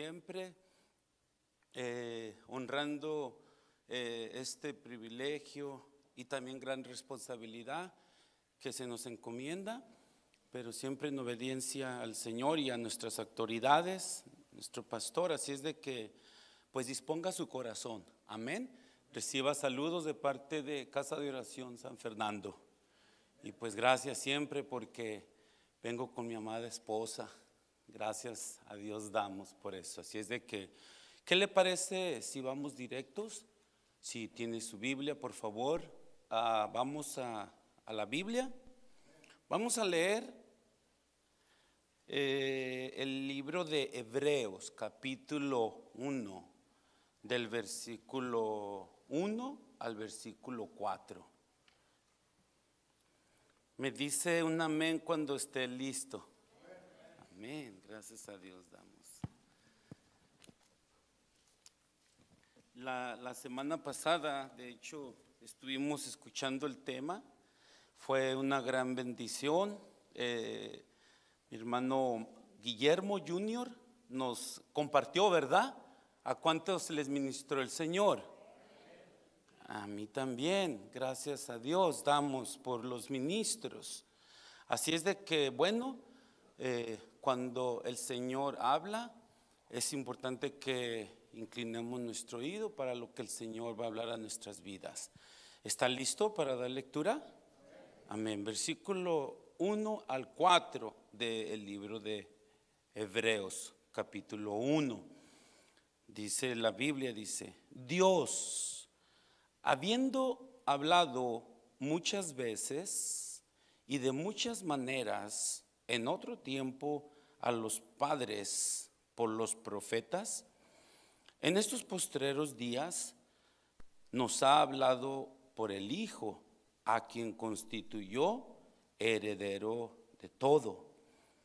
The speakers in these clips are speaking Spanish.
siempre, honrando este privilegio y también gran responsabilidad que se nos encomienda, pero siempre en obediencia al Señor y a nuestras autoridades, nuestro pastor. Así es de que pues disponga su corazón, amén. Reciba saludos de parte de Casa de Oración San Fernando. Y pues gracias siempre porque vengo con mi amada esposa. Gracias a Dios damos por eso. Así es de que, ¿qué le parece si vamos directos? Si tiene su Biblia, por favor, vamos a la Biblia. Vamos a leer el libro de Hebreos, capítulo 1, del versículo 1 al versículo 4. Me dice un amén cuando esté listo. Amén, gracias a Dios damos. La semana pasada, de hecho, estuvimos escuchando el tema. Fue una gran bendición. Mi hermano Guillermo Junior nos compartió, ¿verdad? ¿A cuántos les ministró el Señor? A mí también, gracias a Dios damos por los ministros. Así es de que, bueno, cuando el Señor habla, es importante que inclinemos nuestro oído para lo que el Señor va a hablar a nuestras vidas. ¿Está listo para dar lectura? Amén. Versículo 1 al 4 del libro de Hebreos, capítulo 1. Dice la Biblia, dice: Dios, habiendo hablado muchas veces y de muchas maneras en otro tiempo a los padres por los profetas, en estos postreros días nos ha hablado por el Hijo, a quien constituyó heredero de todo,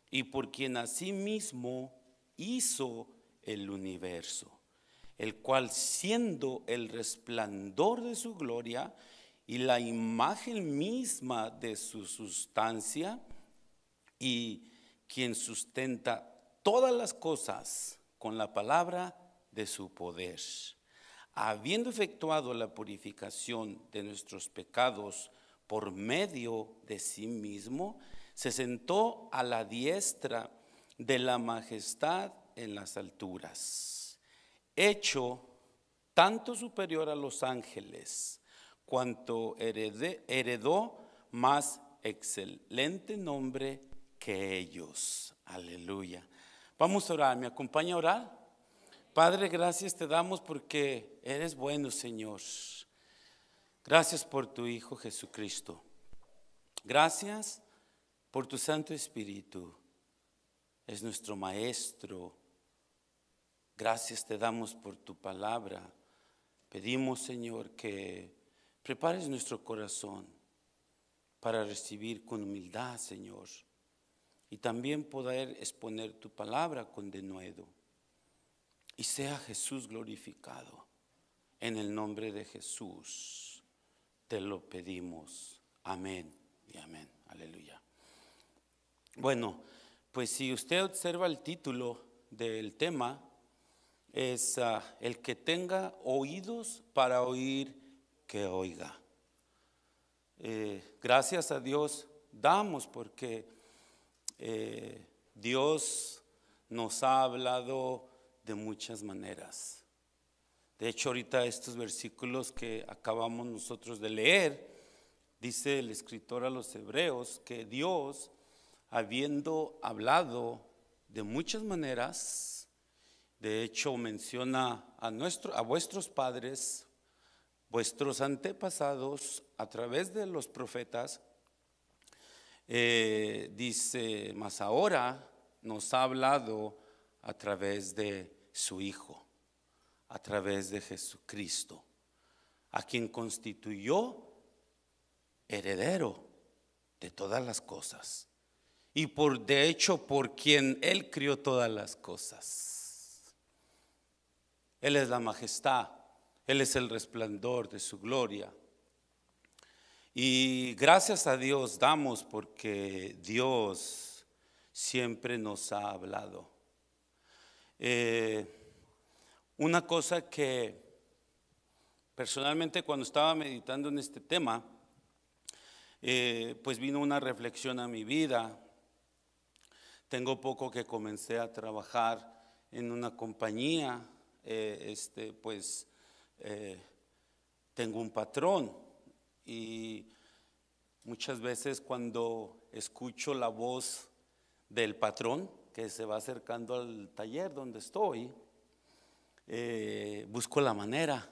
y por quien asimismo hizo el universo, el cual, siendo el resplandor de su gloria y la imagen misma de su sustancia, y quien sustenta todas las cosas con la palabra de su poder, habiendo efectuado la purificación de nuestros pecados por medio de sí mismo, se sentó a la diestra de la majestad en las alturas, hecho tanto superior a los ángeles, cuanto heredó más excelente nombre que ellos. Aleluya. Vamos a orar. ¿Me acompaña a orar? Padre, gracias te damos porque eres bueno, Señor. Gracias por tu Hijo Jesucristo. Gracias por tu Santo Espíritu. Es nuestro Maestro. Gracias te damos por tu palabra. Pedimos, Señor, que prepares nuestro corazón para recibir con humildad, Señor, y también poder exponer tu palabra con denuedo. Y sea Jesús glorificado. En el nombre de Jesús te lo pedimos. Amén y amén. Aleluya. Bueno, pues si usted observa el título del tema, es el que tenga oídos para oír, que oiga. Gracias a Dios damos porque Dios nos ha hablado de muchas maneras. De hecho, ahorita estos versículos que acabamos nosotros de leer, dice el escritor a los Hebreos que Dios, habiendo hablado de muchas maneras, de hecho menciona a vuestros padres, vuestros antepasados, a través de los profetas, dice, mas ahora nos ha hablado a través de su Hijo, a través de Jesucristo, a quien constituyó heredero de todas las cosas y de hecho por quien Él crió todas las cosas. Él es la majestad, Él es el resplandor de su gloria. Y gracias a Dios damos porque Dios siempre nos ha hablado. Eh, una cosa que personalmente cuando estaba meditando en este tema, pues vino una reflexión a mi vida. Tengo poco que comencé a trabajar en una compañía, pues tengo un patrón y muchas veces cuando escucho la voz del patrón que se va acercando al taller donde estoy, busco la manera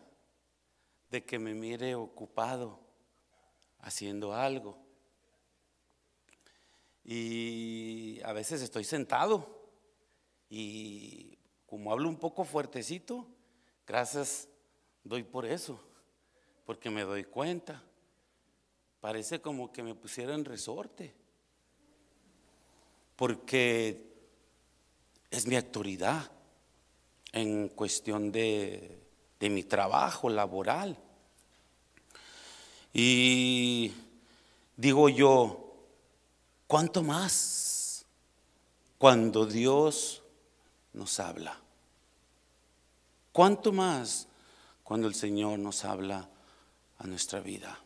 de que me mire ocupado haciendo algo. Y a veces estoy sentado y como hablo un poco fuertecito, gracias doy por eso, porque me doy cuenta. Parece como que me pusieran resorte, porque es mi autoridad en cuestión de mi trabajo laboral. Y digo yo, ¿cuánto más cuando Dios nos habla? ¿Cuánto más cuando el Señor nos habla a nuestra vida?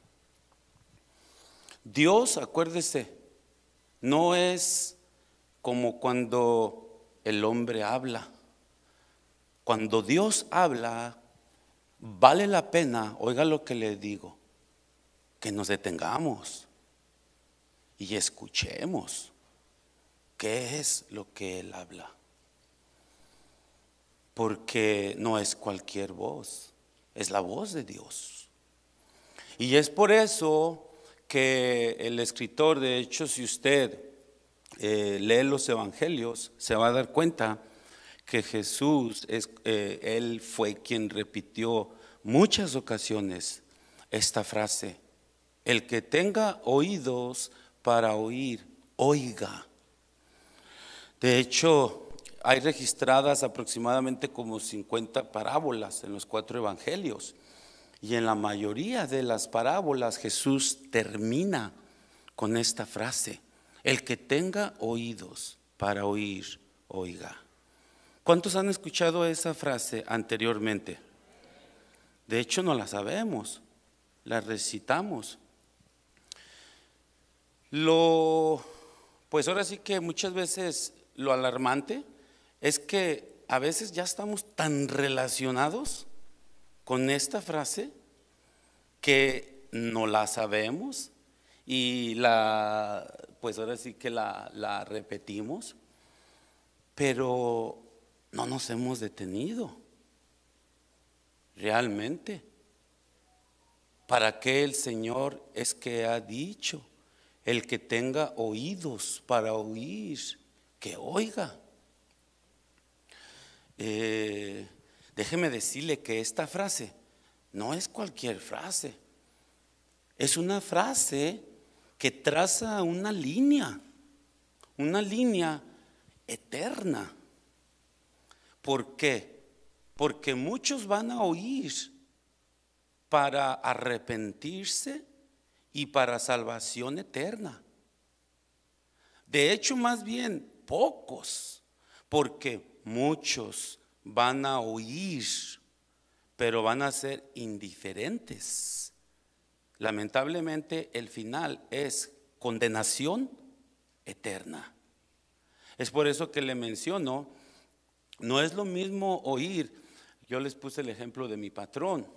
Dios, acuérdese, no es como cuando el hombre habla. Cuando Dios habla, vale la pena, oiga lo que le digo, que nos detengamos y escuchemos qué es lo que Él habla. Porque no es cualquier voz, es la voz de Dios. Y es por eso que el escritor, de hecho, si usted lee los evangelios, se va a dar cuenta que Jesús, Él fue quien repitió muchas ocasiones esta frase: el que tenga oídos para oír, oiga. De hecho, hay registradas aproximadamente como 50 parábolas en los 4 evangelios. Y en la mayoría de las parábolas Jesús termina con esta frase: el que tenga oídos para oír, oiga. ¿Cuántos han escuchado esa frase anteriormente? De hecho, no la sabemos, la recitamos. Pues ahora sí que muchas veces lo alarmante es que a veces ya estamos tan relacionados con esta frase que no la sabemos y pues ahora sí que la repetimos, pero no nos hemos detenido realmente. ¿Para qué el Señor es que ha dicho: el que tenga oídos para oír, que oiga? Déjeme decirle que esta frase no es cualquier frase, es una frase que traza una línea eterna. ¿Por qué? Porque muchos van a oír para arrepentirse y para salvación eterna. De hecho, más bien pocos, porque muchos van a oír, pero van a ser indiferentes. Lamentablemente, el final es condenación eterna. Es por eso que le menciono, no es lo mismo oír. Yo les puse el ejemplo de mi patrón,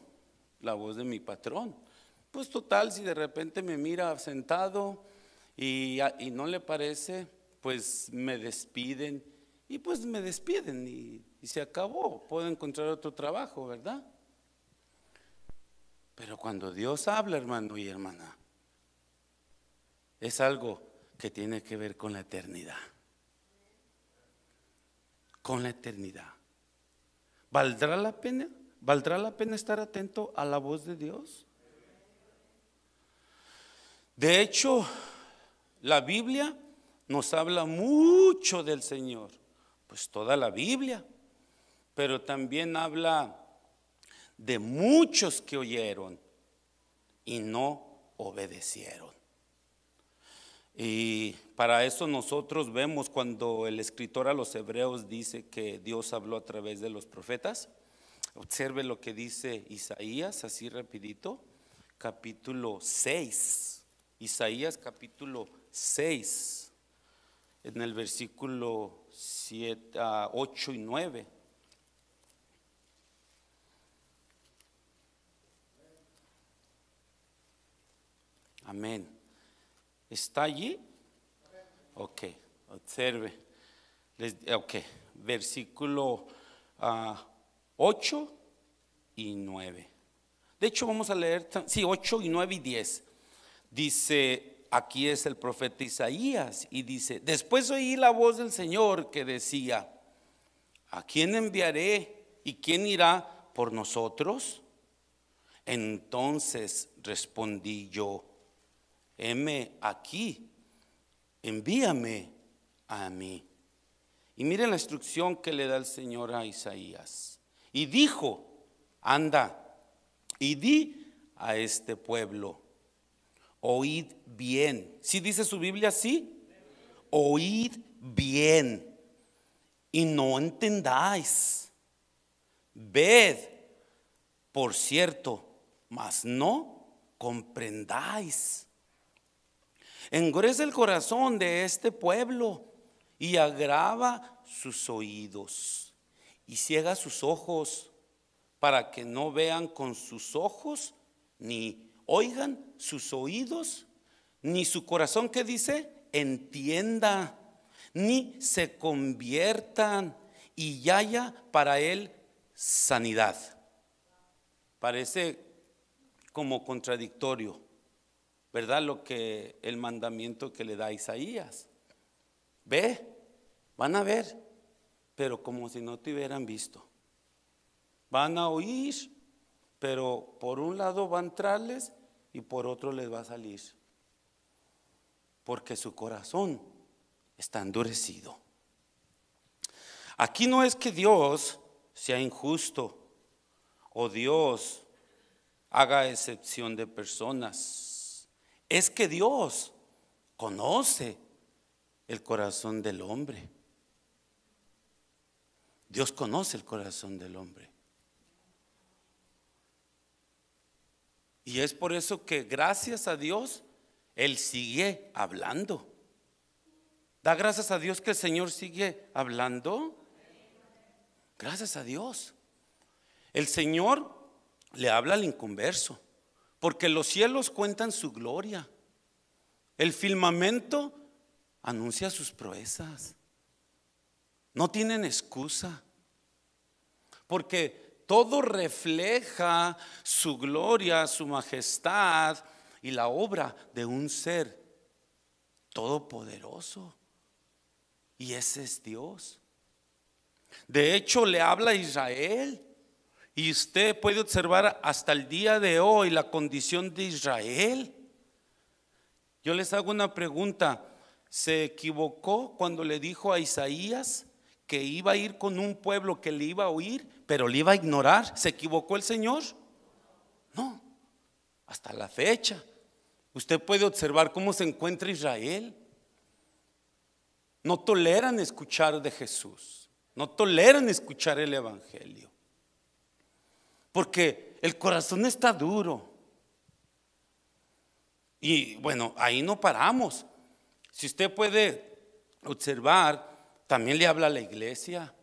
la voz de mi patrón. Pues total, si de repente me mira sentado y no le parece, pues me despiden y pues me despiden y se acabó. Puedo encontrar otro trabajo, ¿verdad? Pero cuando Dios habla, hermano y hermana, es algo que tiene que ver con la eternidad. Con la eternidad. ¿Valdrá la pena? ¿Valdrá la pena estar atento a la voz de Dios? De hecho, la Biblia nos habla mucho del Señor, pues toda la Biblia, pero también habla de muchos que oyeron y no obedecieron. Y para eso nosotros vemos cuando el escritor a los hebreos dice que Dios habló a través de los profetas. Observe lo que dice Isaías, así rapidito, capítulo 6. Isaías capítulo 6, en el versículo 8 y 9. Amén. ¿Está allí? Ok, observe. Ok, versículo 8 y 9. De hecho vamos a leer, 8 y 9 y 10. Dice, aquí es el profeta Isaías y dice: después oí la voz del Señor que decía: ¿a quién enviaré y quién irá por nosotros? Entonces respondí yo: heme aquí, envíame a mí. Y miren la instrucción que le da el Señor a Isaías. Y dijo: anda y di a este pueblo, oíd bien. ¿Sí dice su Biblia así? Oíd bien y no entendáis. Ved, por cierto, mas no comprendáis. Engruesa el corazón de este pueblo y agrava sus oídos y ciega sus ojos, para que no vean con sus ojos, ni oigan sus oídos, ni su corazón, ¿qué dice? Entienda, ni se conviertan y haya para él sanidad. Parece como contradictorio, ¿verdad? Lo que el mandamiento que le da Isaías. Ve, van a ver, pero como si no te hubieran visto. Van a oír, pero por un lado va a entrarles y por otro les va a salir, porque su corazón está endurecido. Aquí no es que Dios sea injusto o Dios haga excepción de personas. Es que Dios conoce el corazón del hombre. Dios conoce el corazón del hombre. Y es por eso que gracias a Dios Él sigue hablando. ¿Da gracias a Dios que el Señor sigue hablando? Gracias a Dios. El Señor le habla al inconverso, porque los cielos cuentan su gloria. El firmamento anuncia sus proezas. No tienen excusa, porque todo refleja su gloria, su majestad y la obra de un ser todopoderoso. Y ese es Dios. De hecho, le habla a Israel. Y usted puede observar hasta el día de hoy la condición de Israel. Yo les hago una pregunta. ¿Se equivocó cuando le dijo a Isaías que iba a ir con un pueblo que le iba a oír, pero le iba a ignorar? ¿Se equivocó el Señor? No, hasta la fecha. Usted puede observar cómo se encuentra Israel. No toleran escuchar de Jesús, no toleran escuchar el evangelio, porque el corazón está duro. Y bueno, ahí no paramos. Si usted puede observar, también le habla a la iglesia.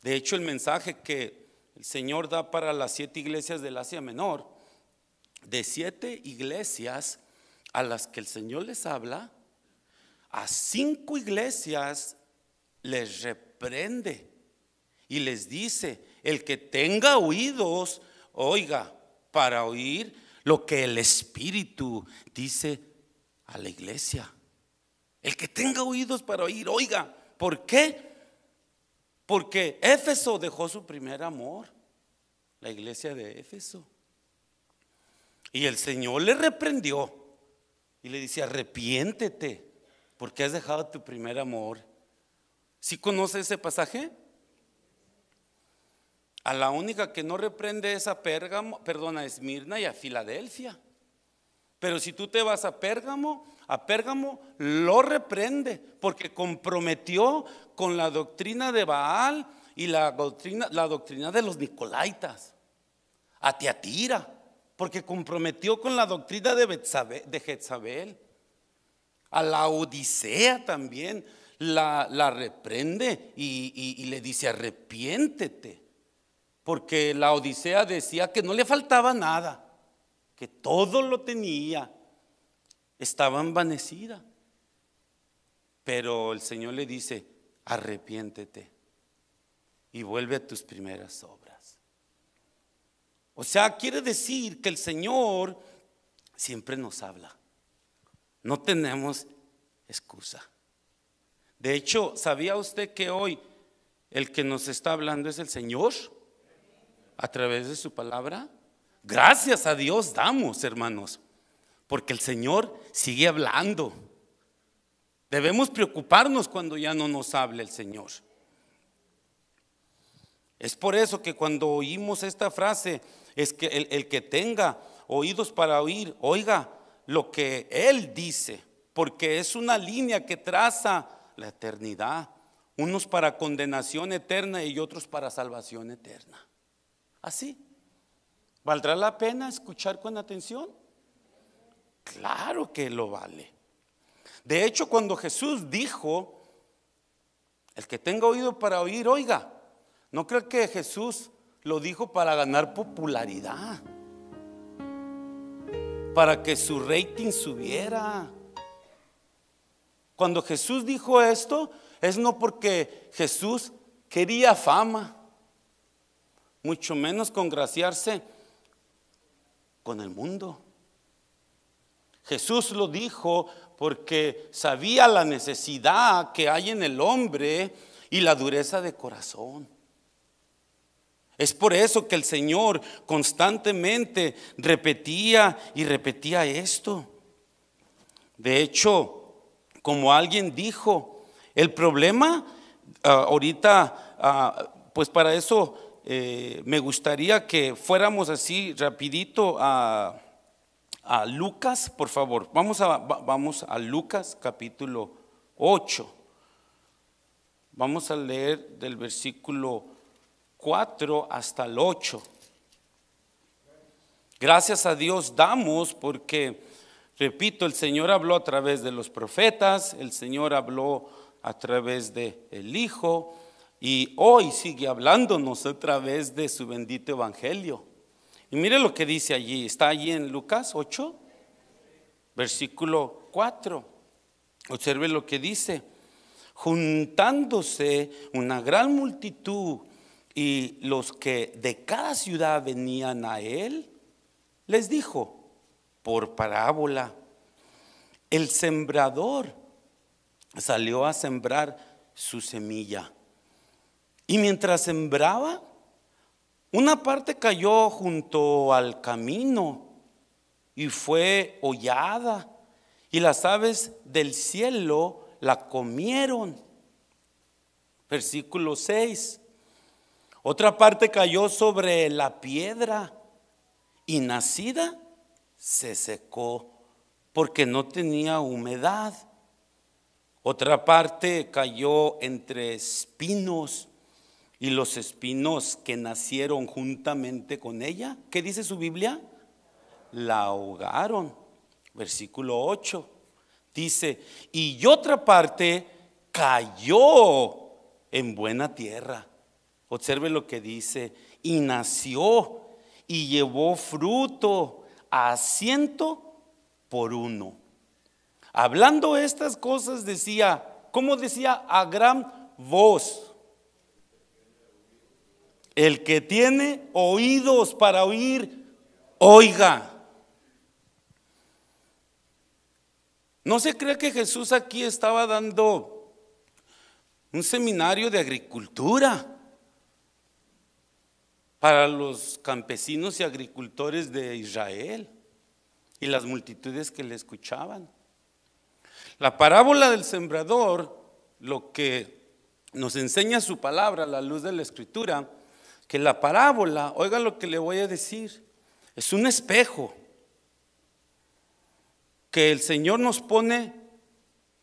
De hecho, el mensaje que el Señor da para las 7 iglesias del Asia Menor, de 7 iglesias a las que el Señor les habla, a 5 iglesias les reprende y les dice: el que tenga oídos, oiga, para oír lo que el Espíritu dice a la iglesia. El que tenga oídos para oír, oiga. ¿Por qué? Porque Éfeso dejó su primer amor, la iglesia de Éfeso. Y el Señor le reprendió y le dice: arrepiéntete, porque has dejado tu primer amor. ¿Sí conoce ese pasaje? A la única que no reprende es a Pérgamo, perdón, a Esmirna y a Filadelfia. Pero si tú te vas a Pérgamo lo reprende porque comprometió con la doctrina de Baal y la doctrina de los Nicolaitas. A Tiatira, porque comprometió con la doctrina de Jezabel. A la Odisea también la reprende y le dice: arrepiéntete, porque la Odisea decía que no le faltaba nada, que todo lo tenía, estaba envanecida. Pero el Señor le dice: arrepiéntete y vuelve a tus primeras obras. O sea, quiere decir que el Señor siempre nos habla. No tenemos excusa. De hecho, ¿sabía usted que hoy el que nos está hablando es el Señor a través de su palabra? Gracias a Dios damos, hermanos, porque el Señor sigue hablando. Debemos preocuparnos cuando ya no nos hable el Señor. Es por eso que cuando oímos esta frase, es que el que tenga oídos para oír, oiga lo que Él dice, porque es una línea que traza la eternidad, unos para condenación eterna y otros para salvación eterna. Así, ¿valdrá la pena escuchar con atención? Claro que lo vale. De hecho, cuando Jesús dijo: el que tenga oído para oír, oiga, no creo que Jesús lo dijo para ganar popularidad, para que su rating subiera. Cuando Jesús dijo esto, es no porque Jesús quería fama, mucho menos congraciarse con el mundo. Jesús lo dijo porque sabía la necesidad que hay en el hombre y la dureza de corazón. Es por eso que el Señor constantemente repetía y repetía esto. De hecho, como alguien dijo, el problema ahorita, pues para eso me gustaría que fuéramos así rapidito a Lucas, por favor. Vamos a Lucas capítulo 8. Vamos a leer del versículo 4 hasta el 8. Gracias a Dios damos porque, repito, el Señor habló a través de los profetas, el Señor habló a través de el Hijo y hoy sigue hablándonos a través de su bendito evangelio. Y mire lo que dice allí, está allí en Lucas 8, versículo 4. Observe lo que dice: juntándose una gran multitud y los que de cada ciudad venían a él, les dijo por parábola: el sembrador salió a sembrar su semilla, y mientras sembraba, una parte cayó junto al camino y fue hollada, y las aves del cielo la comieron. Versículo 6. Otra parte cayó sobre la piedra y nacida se secó porque no tenía humedad. Otra parte cayó entre espinos y los espinos que nacieron juntamente con ella, ¿qué dice su Biblia? La ahogaron. Versículo 8 dice: y otra parte cayó en buena tierra. Observe lo que dice: y nació y llevó fruto a 100 por 1. Hablando estas cosas decía, ¿cómo decía? A gran voz: el que tiene oídos para oír, oiga. No se cree que Jesús aquí estaba dando un seminario de agricultura para los campesinos y agricultores de Israel y las multitudes que le escuchaban. La parábola del sembrador, lo que nos enseña su palabra a la luz de la Escritura, que la parábola, oiga lo que le voy a decir, es un espejo. que el Señor nos pone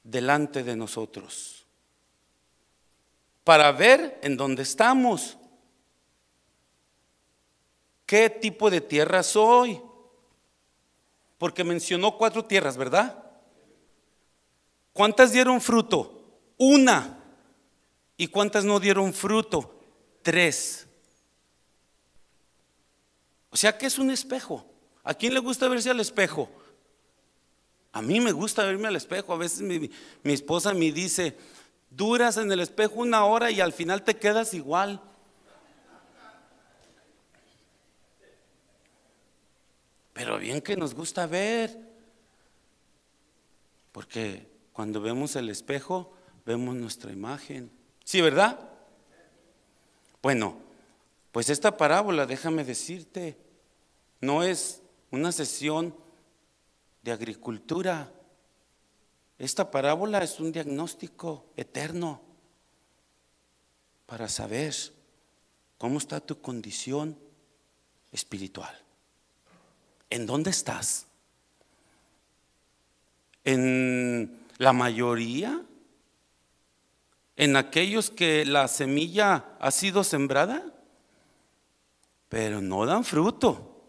delante de nosotros para ver en dónde estamos. ¿Qué tipo de tierra soy? Porque mencionó 4 tierras, ¿verdad? ¿Cuántas dieron fruto? 1. ¿Y cuántas no dieron fruto? 3. O sea que es un espejo. ¿A quién le gusta verse al espejo? A mí me gusta verme al espejo. A veces mi esposa me dice: duras en el espejo 1 hora y al final te quedas igual. Pero bien que nos gusta ver, porque cuando vemos el espejo vemos nuestra imagen. ¿Sí, verdad? Bueno, pues esta parábola, déjame decirte, no es una sesión de agricultura. Esta parábola es un diagnóstico eterno para saber cómo está tu condición espiritual. ¿En dónde estás? ¿En la mayoría? ¿En aquellos que la semilla ha sido sembrada, pero no dan fruto?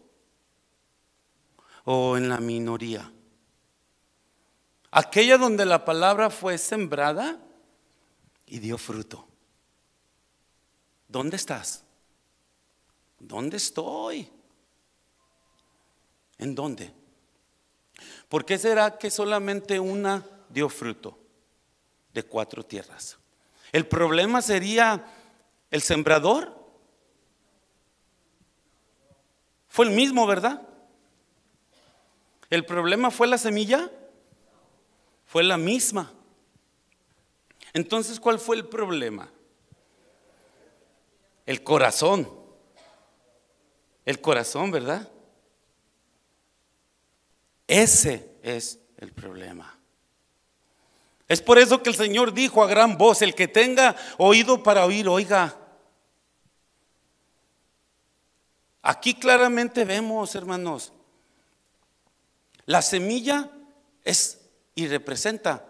¿O en la minoría? Aquella donde la palabra fue sembrada y dio fruto. ¿Dónde estás? ¿Dónde estoy? ¿En dónde? ¿Por qué será que solamente una dio fruto de 4 tierras? ¿El problema sería el sembrador? Fue el mismo, ¿verdad? ¿El problema fue la semilla? Fue la misma. Entonces, ¿cuál fue el problema? El corazón. El corazón, ¿verdad? Ese es el problema. Es por eso que el Señor dijo a gran voz: el que tenga oído para oír, oiga. Aquí claramente vemos, hermanos, la semilla es y representa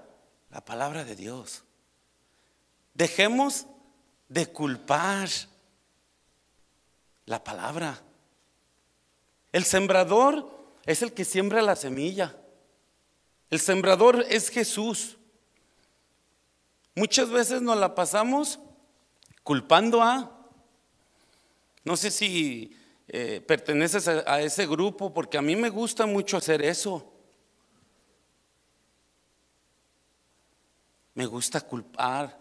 la palabra de Dios. Dejemos de culpar la palabra. El sembrador es el que siembra la semilla. El sembrador es Jesús. Muchas veces nos la pasamos culpando no sé si perteneces a ese grupo, porque a mí me gusta mucho hacer eso. Me gusta culpar.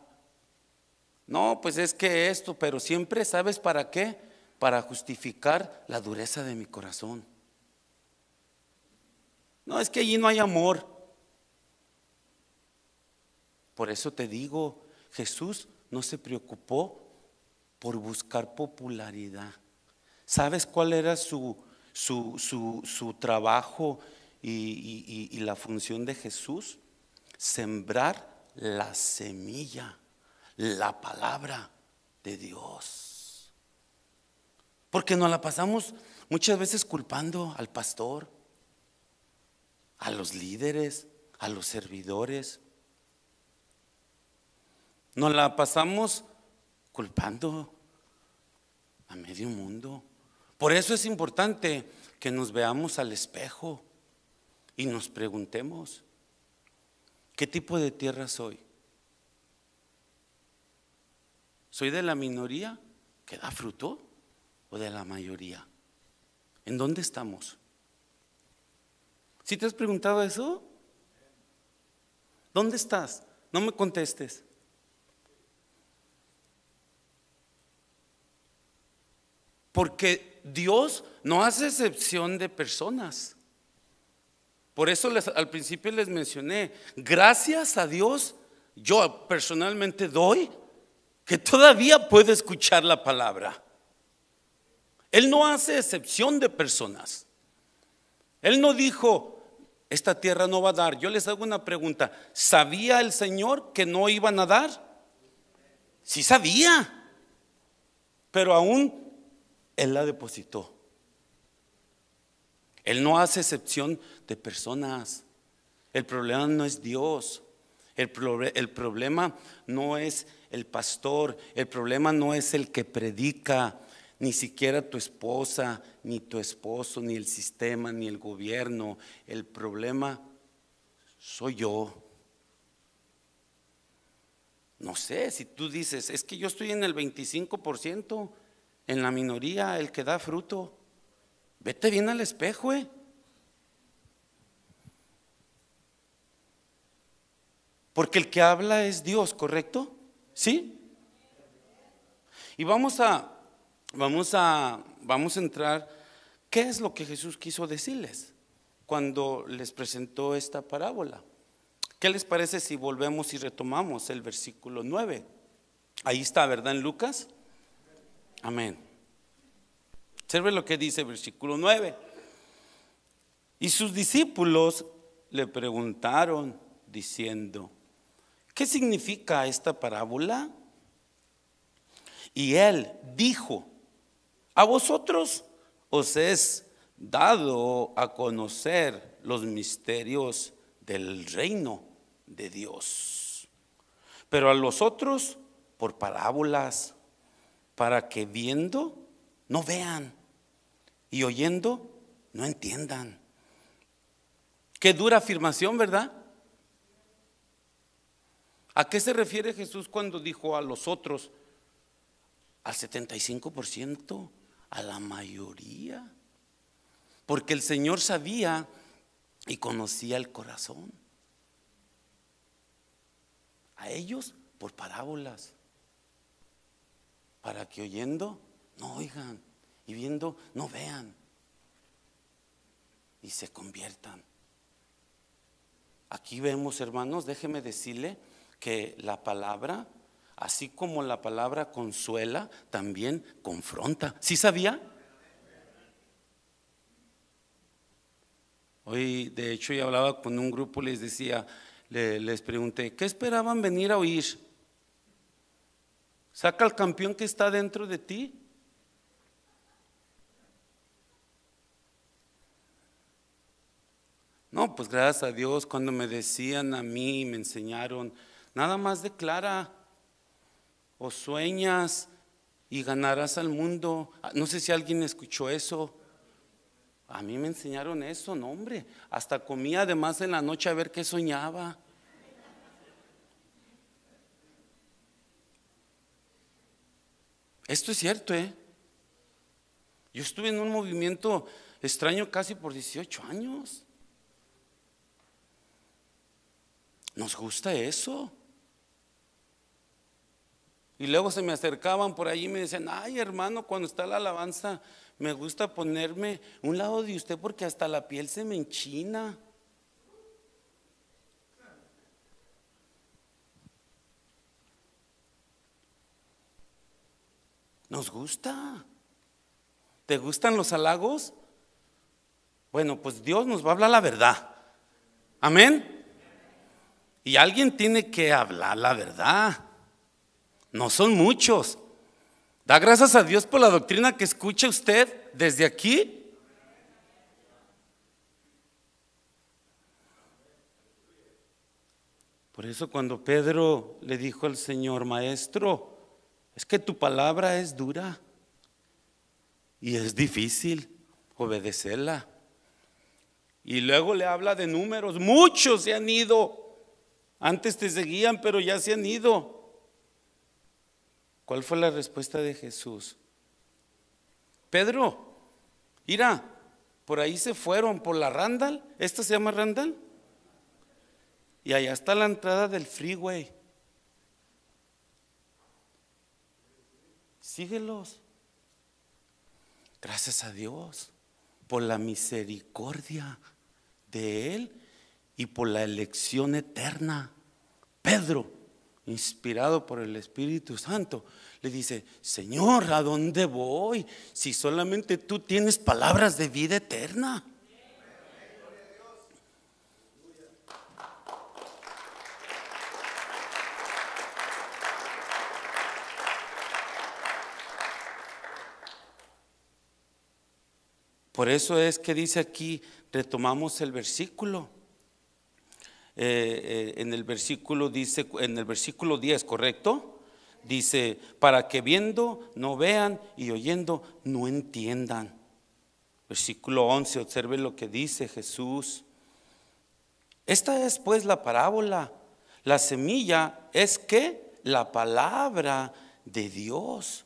No, pues es que esto, pero siempre, ¿sabes para qué? Para justificar la dureza de mi corazón. No, es que allí no hay amor. Por eso te digo, Jesús no se preocupó por buscar popularidad. ¿Sabes cuál era su trabajo y la función de Jesús? Sembrar la semilla, la palabra de Dios. Porque nos la pasamos muchas veces culpando al pastor, a los líderes, a los servidores. Nos la pasamos culpando a medio mundo. Por eso es importante que nos veamos al espejo y nos preguntemos: ¿qué tipo de tierra soy? ¿Soy de la minoría que da fruto o de la mayoría? ¿En dónde estamos? ¿Sí te has preguntado eso? ¿Dónde estás? No me contestes. Porque Dios no hace excepción de personas. Por eso al principio les mencioné, gracias a Dios, yo personalmente doy que todavía puedo escuchar la palabra. Él no hace excepción de personas. Él no dijo: esta tierra no va a dar. Yo les hago una pregunta: ¿sabía el Señor que no iban a dar? Sí sabía, pero aún Él la depositó. Él no hace excepción de personas. El problema no es Dios. El problema no es el pastor. El problema no es el que predica. Ni siquiera tu esposa, ni tu esposo, ni el sistema, ni el gobierno. El problema soy yo. No sé, si tú dices, es que yo estoy en el 25%, en la minoría, el que da fruto. Vete bien al espejo, Porque el que habla es Dios, ¿correcto? ¿Sí? Y vamos a entrar. ¿Qué es lo que Jesús quiso decirles cuando les presentó esta parábola? ¿Qué les parece si volvemos y retomamos el versículo 9? Ahí está, ¿verdad? En Lucas. Amén. Observe lo que dice el versículo 9. Y sus discípulos le preguntaron diciendo: ¿qué significa esta parábola? Y él dijo: a vosotros os es dado a conocer los misterios del reino de Dios, pero a los otros por parábolas, para que viendo no vean y oyendo no entiendan. Qué dura afirmación, ¿verdad? ¿A qué se refiere Jesús cuando dijo a los otros? Al 75%, a la mayoría. Porque el Señor sabía y conocía el corazón. A ellos por parábolas, para que oyendo no oigan y viendo no vean y se conviertan. Aquí vemos, hermanos, déjeme decirle que la palabra, así como la palabra consuela, también confronta. ¿Sí sabía? Hoy, de hecho, yo hablaba con un grupo, les decía, les pregunté, ¿qué esperaban venir a oír? Saca al campeón que está dentro de ti. No, pues gracias a Dios, cuando me decían a mí, me enseñaron, nada más declara o sueñas y ganarás al mundo. No sé si alguien escuchó eso. A mí me enseñaron eso, no hombre. Hasta comía además en la noche a ver qué soñaba. Esto es cierto, Yo estuve en un movimiento extraño casi por 18 años. Nos gusta eso. Y luego se me acercaban por allí y me decían: ay, hermano, cuando está la alabanza, me gusta ponerme un lado de usted porque hasta la piel se me enchina. Nos gusta. ¿Te gustan los halagos? Bueno, pues Dios nos va a hablar la verdad. Amén. Y alguien tiene que hablar la verdad. No son muchos. Da gracias a Dios por la doctrina que escucha usted desde aquí. Por eso cuando Pedro le dijo al Señor: maestro, es que tu palabra es dura y es difícil obedecerla. Y luego le habla de números. Muchos se han ido. Antes te seguían, pero ya se han ido. ¿Cuál fue la respuesta de Jesús? Pedro, mira, por ahí se fueron, por la Randall. ¿Esta se llama Randall? Y allá está la entrada del freeway. Síguelos. Gracias a Dios por la misericordia de Él y por la elección eterna. Pedro, inspirado por el Espíritu Santo, le dice: Señor, ¿a dónde voy? Si solamente tú tienes palabras de vida eterna. Por eso es que dice aquí, retomamos el versículo. en el versículo dice, en el versículo 10, ¿correcto? Dice, para que viendo no vean y oyendo no entiendan. Versículo 11, observe lo que dice Jesús. Esta es pues la parábola. La semilla es que la palabra de Dios.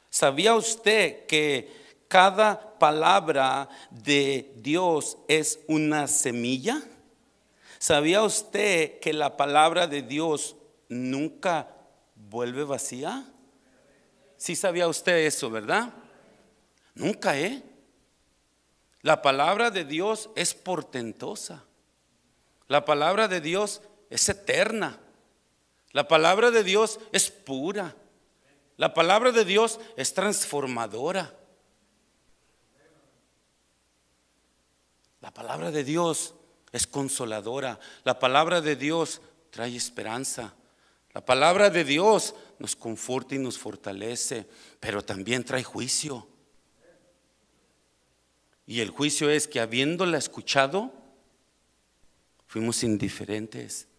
¿Sabía usted que cada palabra de Dios es una semilla? ¿Sabía usted que la palabra de Dios nunca vuelve vacía? Sí sabía usted eso, ¿verdad? Nunca, La palabra de Dios es portentosa. La palabra de Dios es eterna. La palabra de Dios es pura. La palabra de Dios es transformadora. La palabra de Dios es consoladora. La palabra de Dios trae esperanza. La palabra de Dios nos conforta y nos fortalece, pero también trae juicio. Y el juicio es que habiéndola escuchado, fuimos indiferentes.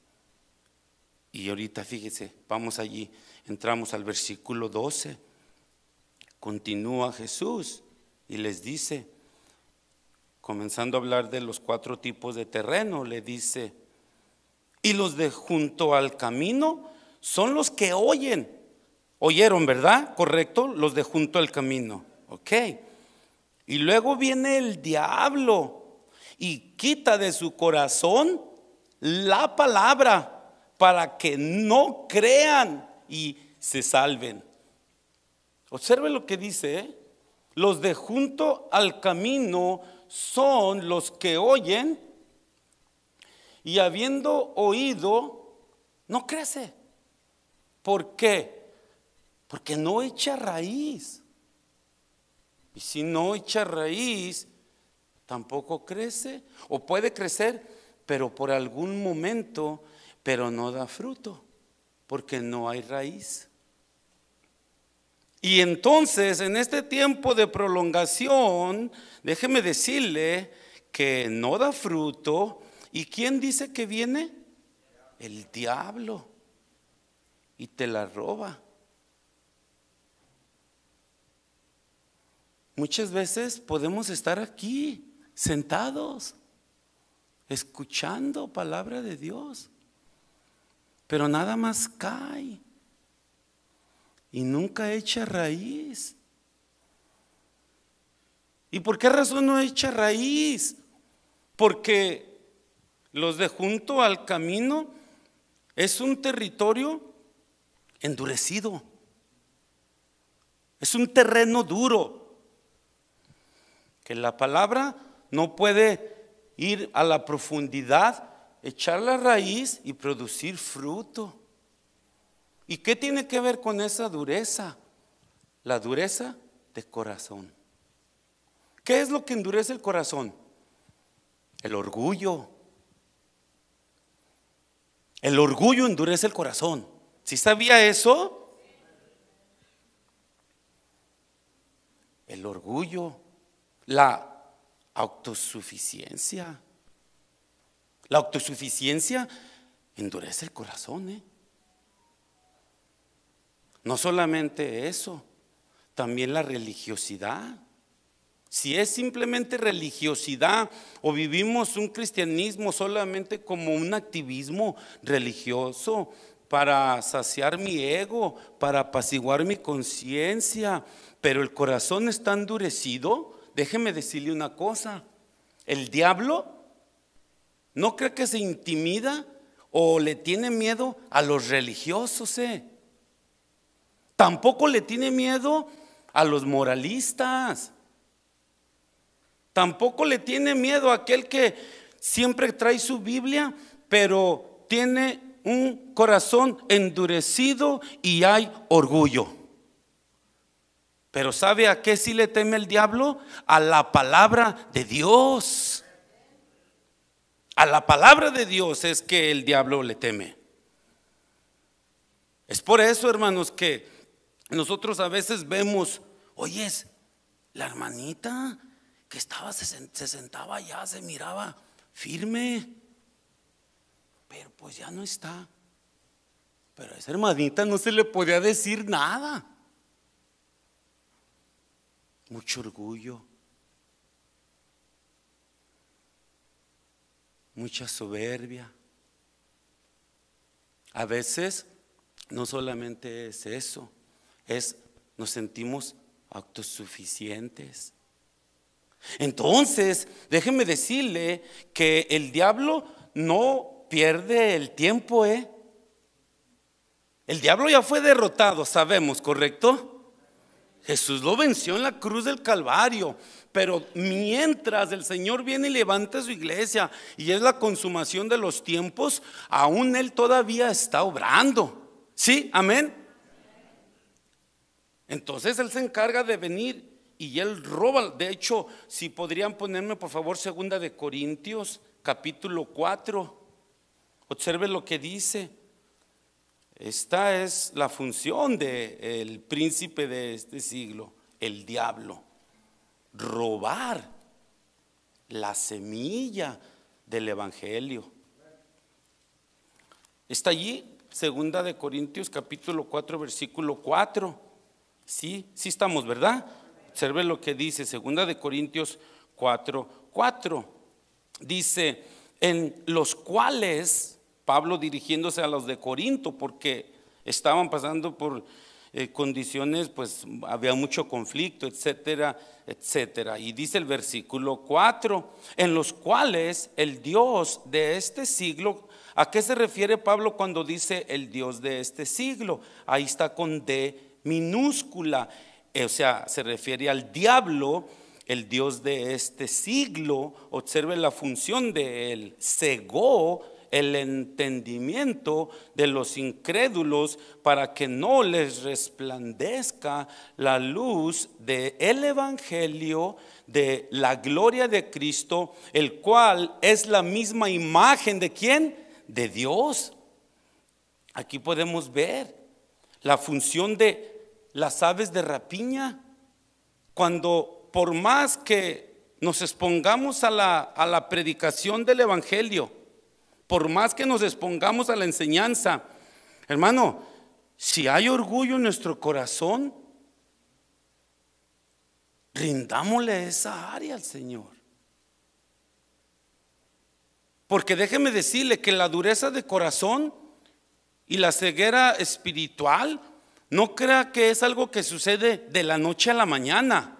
Y ahorita fíjese, vamos allí, entramos al versículo 12. Continúa Jesús y les dice, comenzando a hablar de los 4 tipos de terreno, le dice, y los de junto al camino son los que oyeron, ¿verdad? Correcto, los de junto al camino, ok. Y luego viene el diablo y quita de su corazón la palabra para que no crean y se salven. Observe lo que dice, los de junto al camino son los que oyen y habiendo oído no crece. ¿Por qué? Porque no echa raíz. Y si no echa raíz, tampoco crece, o puede crecer, pero por algún momento, pero no da fruto, porque no hay raíz. Y entonces, en este tiempo de prolongación, déjeme decirle que no da fruto. ¿Y quién dice que viene? El diablo. Y te la roba. Muchas veces podemos estar aquí sentados escuchando palabra de Dios, pero nada más cae y nunca echa raíz. ¿Y por qué razón no echa raíz? Porque los de junto al camino es un territorio endurecido, es un terreno duro, que la palabra no puede ir a la profundidad, echar la raíz y producir fruto. ¿Y qué tiene que ver con esa dureza? La dureza de corazón. ¿Qué es lo que endurece el corazón? El orgullo. El orgullo endurece el corazón. ¿Sí sabía eso? El orgullo. La autosuficiencia. La autosuficiencia endurece el corazón, No solamente eso, también la religiosidad. Si es simplemente religiosidad o vivimos un cristianismo solamente como un activismo religioso para saciar mi ego, para apaciguar mi conciencia, pero el corazón está endurecido, déjeme decirle una cosa, el diablo no cree que se intimida o le tiene miedo a los religiosos, Tampoco le tiene miedo a los moralistas. Tampoco le tiene miedo a aquel que siempre trae su Biblia, pero tiene un corazón endurecido y hay orgullo. Pero ¿sabe a qué sí le teme el diablo? A la palabra de Dios. A la palabra de Dios es que el diablo le teme. Es por eso, hermanos, que nosotros a veces vemos, oyes, la hermanita que estaba, se sentaba allá, se miraba firme, pero pues ya no está. Pero a esa hermanita no se le podía decir nada. Mucho orgullo, mucha soberbia. A veces no solamente es eso, nos sentimos autosuficientes. Entonces, déjeme decirle que el diablo no pierde el tiempo, ¿eh? El diablo ya fue derrotado, sabemos, ¿correcto? Jesús lo venció en la cruz del Calvario. Pero mientras el Señor viene y levanta su iglesia y es la consumación de los tiempos, aún Él todavía está obrando. ¿Sí? Amén. Entonces Él se encarga de venir y Él roba. De hecho, si podrían ponerme por favor 2 de Corintios capítulo 4. Observe lo que dice. Esta es la función del príncipe de este siglo, el diablo: robar la semilla del evangelio. Está allí 2 de Corintios capítulo 4 versículo 4. Sí estamos, ¿verdad? Observe lo que dice 2 de Corintios 4:4. Dice: en los cuales, Pablo dirigiéndose a los de Corinto, porque estaban pasando por condiciones, pues había mucho conflicto, etcétera, etcétera. Y dice el versículo 4: en los cuales el Dios de este siglo. ¿A qué se refiere Pablo cuando dice el Dios de este siglo? Ahí está con D minúscula, o sea, se refiere al diablo, el Dios de este siglo. Observe la función de él: cegó el entendimiento de los incrédulos para que no les resplandezca la luz del evangelio de la gloria de Cristo, el cual es la misma imagen de ¿quién? De Dios. Aquí podemos ver la función de las aves de rapiña. Cuando por más que nos expongamos a la predicación del evangelio, por más que nos expongamos a la enseñanza, hermano, si hay orgullo en nuestro corazón, rindámosle esa área al Señor. Porque déjeme decirle que la dureza de corazón y la ceguera espiritual, no crea que es algo que sucede de la noche a la mañana.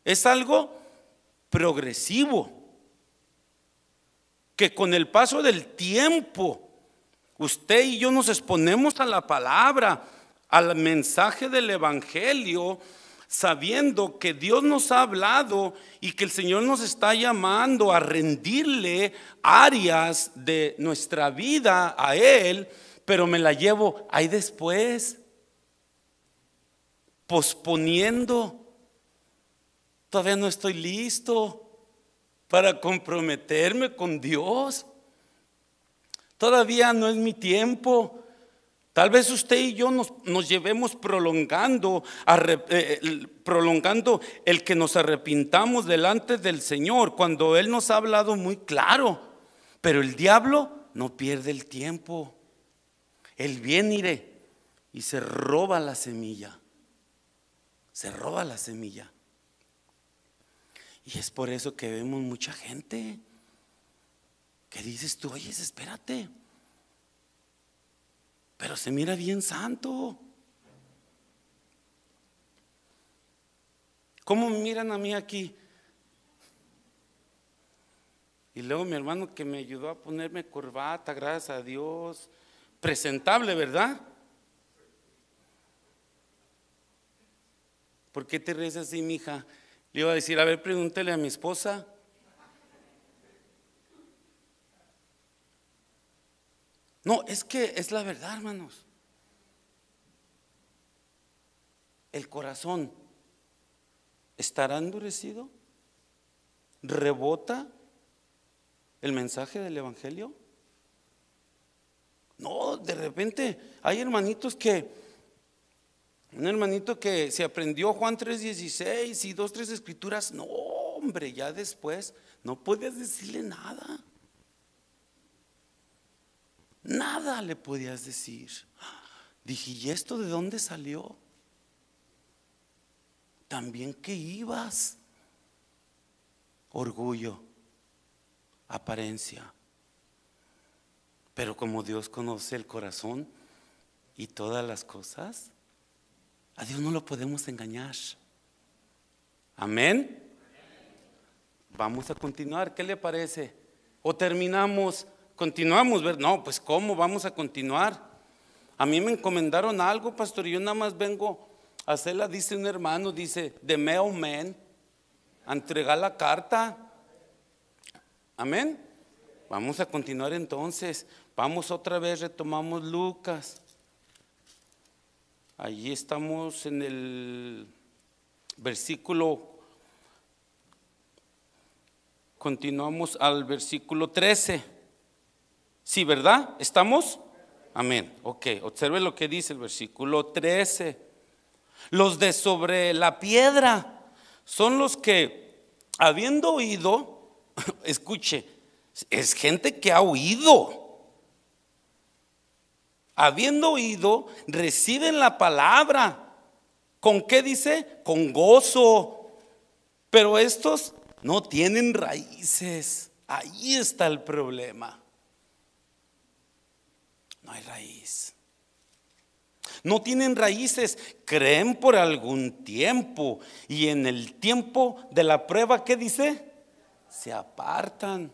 Es algo progresivo, que con el paso del tiempo usted y yo nos exponemos a la palabra, al mensaje del evangelio, sabiendo que Dios nos ha hablado y que el Señor nos está llamando a rendirle áreas de nuestra vida a Él. Pero me la llevo ahí después, posponiendo. Todavía no estoy listo para comprometerme con Dios. Todavía no es mi tiempo. Tal vez usted y yo nos llevemos prolongando el que nos arrepintamos delante del Señor, cuando Él nos ha hablado muy claro. Pero el diablo no pierde el tiempo. Él viene y se roba la semilla. Se roba la semilla. Y es por eso que vemos mucha gente que dices tú: oye, espérate, pero se mira bien santo. ¿Cómo me miran a mí aquí? Y luego mi hermano que me ayudó a ponerme corbata, gracias a Dios, presentable, ¿verdad? ¿Por qué te ríes así, mija? Le iba a decir: a ver, pregúntele a mi esposa. No, es que es la verdad, hermanos. El corazón estará endurecido, rebota el mensaje del evangelio. No, de repente hay hermanitos un hermanito que se aprendió Juan 3:16 y 2, 3 escrituras. No, hombre, ya después no puedes decirle nada. Nada le podías decir. Dije, ¿y esto de dónde salió? También que ibas. Orgullo, apariencia. Pero como Dios conoce el corazón y todas las cosas, a Dios no lo podemos engañar. Amén. Vamos a continuar, ¿qué le parece? ¿O terminamos? Continuamos, ¿ver? No, pues ¿cómo vamos a continuar? A mí me encomendaron algo, pastor, y yo nada más vengo a hacerla, dice un hermano, dice, the mailman, a entregar la carta. Amén. Vamos a continuar entonces. Vamos otra vez, retomamos Lucas. Allí estamos en el versículo, continuamos al versículo 13. Sí, ¿verdad? ¿Estamos? Amén. Ok, observe lo que dice el versículo 13. Los de sobre la piedra son los que, habiendo oído, escuche, es gente que ha oído. Habiendo oído, reciben la palabra. ¿Con qué dice? Con gozo. Pero estos no tienen raíces. Ahí está el problema. No hay raíz. No tienen raíces. Creen por algún tiempo. Y en el tiempo de la prueba, ¿qué dice? Se apartan.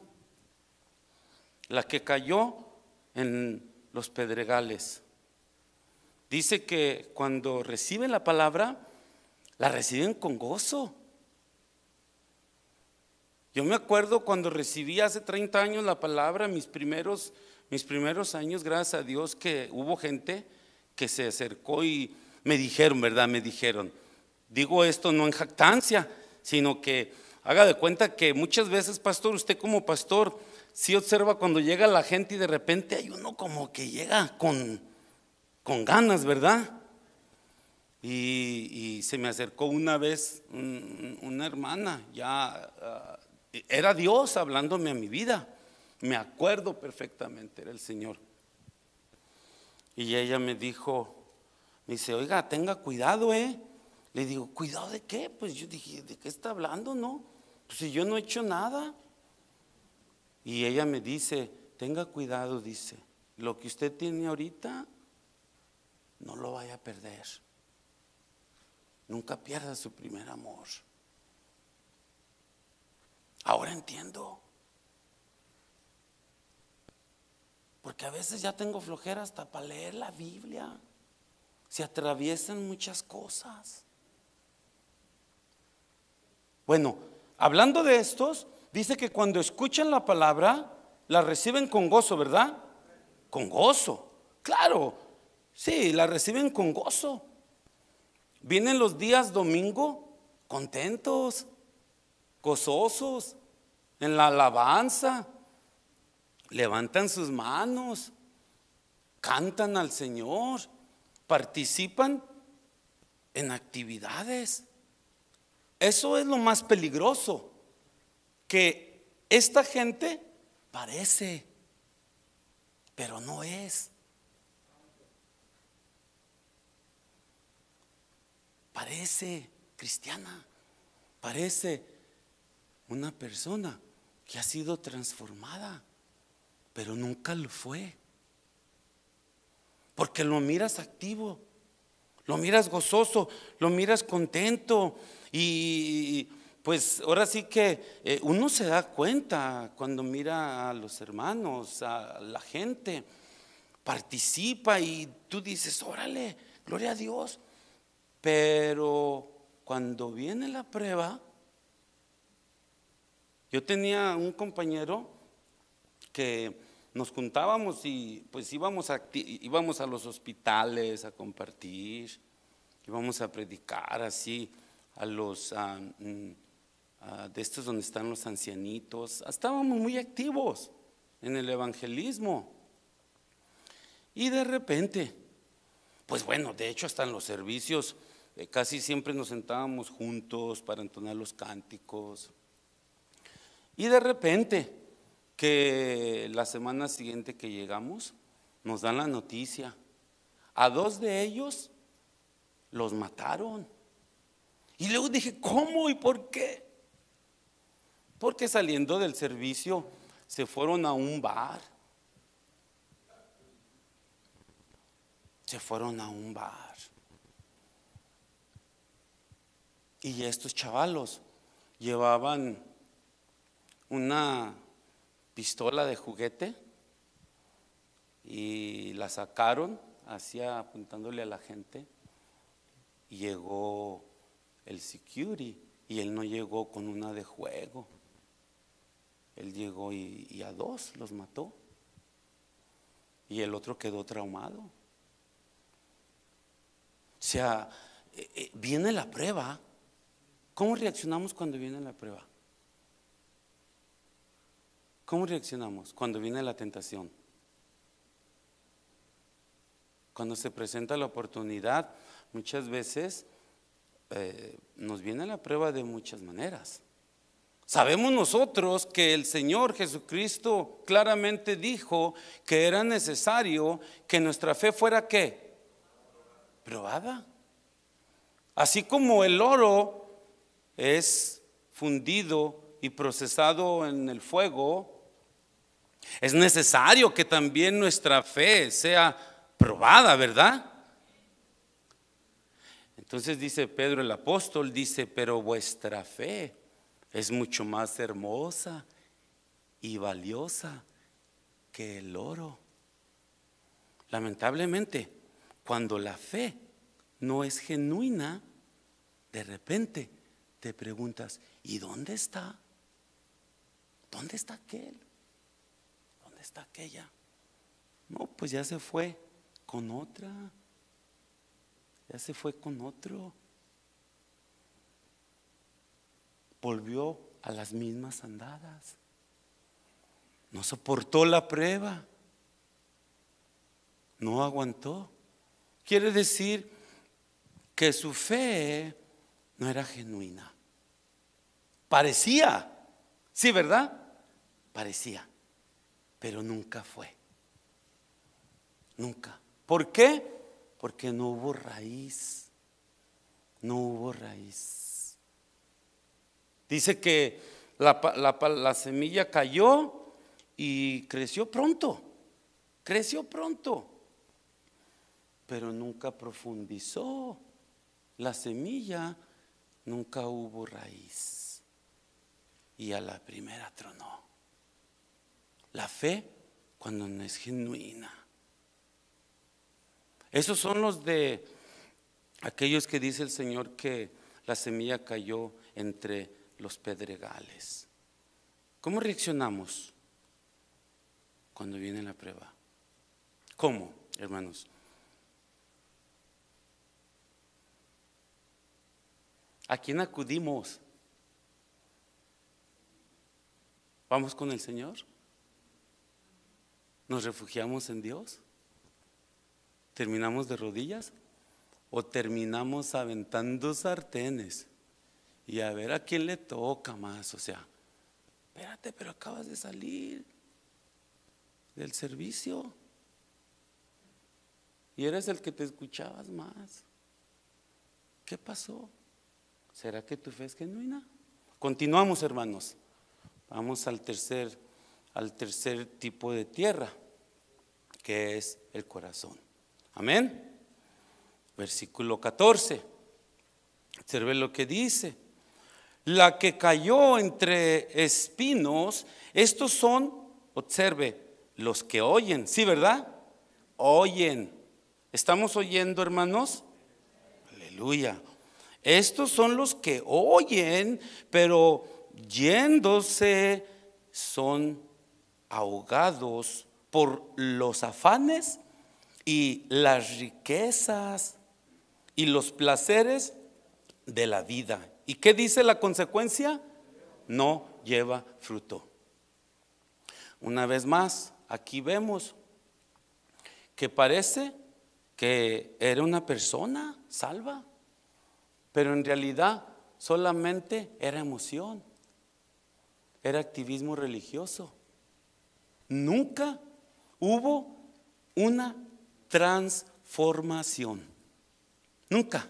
La que cayó en los pedregales. Dice que cuando reciben la palabra, la reciben con gozo. Yo me acuerdo cuando recibí hace 30 años la palabra, mis primeros años, gracias a Dios que hubo gente que se acercó y me dijeron, ¿verdad? Me dijeron, digo esto no en jactancia, sino que haga de cuenta que muchas veces, pastor, usted como pastor, sí observa cuando llega la gente y de repente hay uno como que llega con ganas, ¿verdad? Y se me acercó una vez una hermana, ya era Dios hablándome a mi vida, me acuerdo perfectamente, era el Señor. Y ella me dice, oiga, tenga cuidado, Le digo, ¿cuidado de qué? Pues yo dije, ¿de qué está hablando, no? Pues si yo no he hecho nada. Y ella me dice, tenga cuidado, dice, lo que usted tiene ahorita, no lo vaya a perder. Nunca pierda su primer amor. Ahora entiendo. Porque a veces ya tengo flojera hasta para leer la Biblia. Se atraviesan muchas cosas. Bueno, hablando de estos, dice que cuando escuchan la palabra, la reciben con gozo, ¿verdad? Con gozo, claro, sí, la reciben con gozo. Vienen los días domingo contentos, gozosos, en la alabanza, levantan sus manos, cantan al Señor, participan en actividades. Eso es lo más peligroso, que esta gente parece, pero no es. Parece cristiana, parece una persona que ha sido transformada, pero nunca lo fue. Porque lo miras activo, lo miras gozoso, lo miras contento y pues ahora sí que uno se da cuenta cuando mira a los hermanos, a la gente, participa y tú dices, órale, gloria a Dios. Pero cuando viene la prueba, yo tenía un compañero que nos juntábamos y pues íbamos a los hospitales a compartir, íbamos a predicar así a los de estos donde están los ancianitos. Estábamos muy activos en el evangelismo. Y de repente, pues bueno, de hecho hasta en los servicios casi siempre nos sentábamos juntos para entonar los cánticos. Y de repente, que la semana siguiente que llegamos, nos dan la noticia. A 2 de ellos los mataron. Y luego dije, ¿cómo y por qué? Porque saliendo del servicio se fueron a un bar. Se fueron a un bar. Y estos chavalos llevaban una pistola de juguete y la sacaron hacia apuntándole a la gente. Y llegó el security y él no llegó con una de juego. Él llegó y a 2 los mató. Y el otro quedó traumado. O sea, viene la prueba. ¿Cómo reaccionamos cuando viene la prueba? ¿Cómo reaccionamos cuando viene la tentación? Cuando se presenta la oportunidad, muchas veces nos viene la prueba de muchas maneras. Sabemos nosotros que el Señor Jesucristo claramente dijo que era necesario que nuestra fe fuera ¿qué? Probada. Así como el oro es fundido y procesado en el fuego, es necesario que también nuestra fe sea probada, ¿verdad? Entonces dice Pedro el apóstol, dice, pero vuestra fe es mucho más hermosa y valiosa que el oro. Lamentablemente, cuando la fe no es genuina, de repente te preguntas, ¿y dónde está? ¿Dónde está aquel? ¿Dónde está aquella? No, pues ya se fue con otra. Ya se fue con otro. Volvió a las mismas andadas. No soportó la prueba. No aguantó. Quiere decir que su fe no era genuina. Parecía, sí, ¿verdad? Parecía, pero nunca fue. Nunca. ¿Por qué? Porque no hubo raíz. No hubo raíz. Dice que la semilla cayó y creció pronto. Creció pronto. Pero nunca profundizó. La semilla, nunca hubo raíz. Y a la primera tronó. La fe cuando no es genuina. Esos son los de aquellos que dice el Señor que la semilla cayó entre los pedregales. ¿Cómo reaccionamos cuando viene la prueba? ¿Cómo, hermanos? ¿A quién acudimos? ¿Vamos con el Señor? ¿Nos refugiamos en Dios? ¿Terminamos de rodillas? ¿O terminamos aventando sartenes? Y a ver a quién le toca más. O sea, espérate, pero acabas de salir del servicio y eres el que te escuchabas más. ¿Qué pasó? ¿Será que tu fe es genuina? Continuamos, hermanos. Vamos al tercer tipo de tierra, que es el corazón. Amén. Versículo 14. Observe lo que dice. La que cayó entre espinos, estos son, observe, los que oyen, ¿sí, verdad? Oyen. ¿Estamos oyendo, hermanos? Aleluya. Estos son los que oyen, pero yéndose son ahogados por los afanes y las riquezas y los placeres de la vida. ¿Y qué dice la consecuencia? No lleva fruto. Una vez más, aquí vemos que parece que era una persona salva, pero en realidad solamente era emoción, era activismo religioso. Nunca hubo una transformación. Nunca.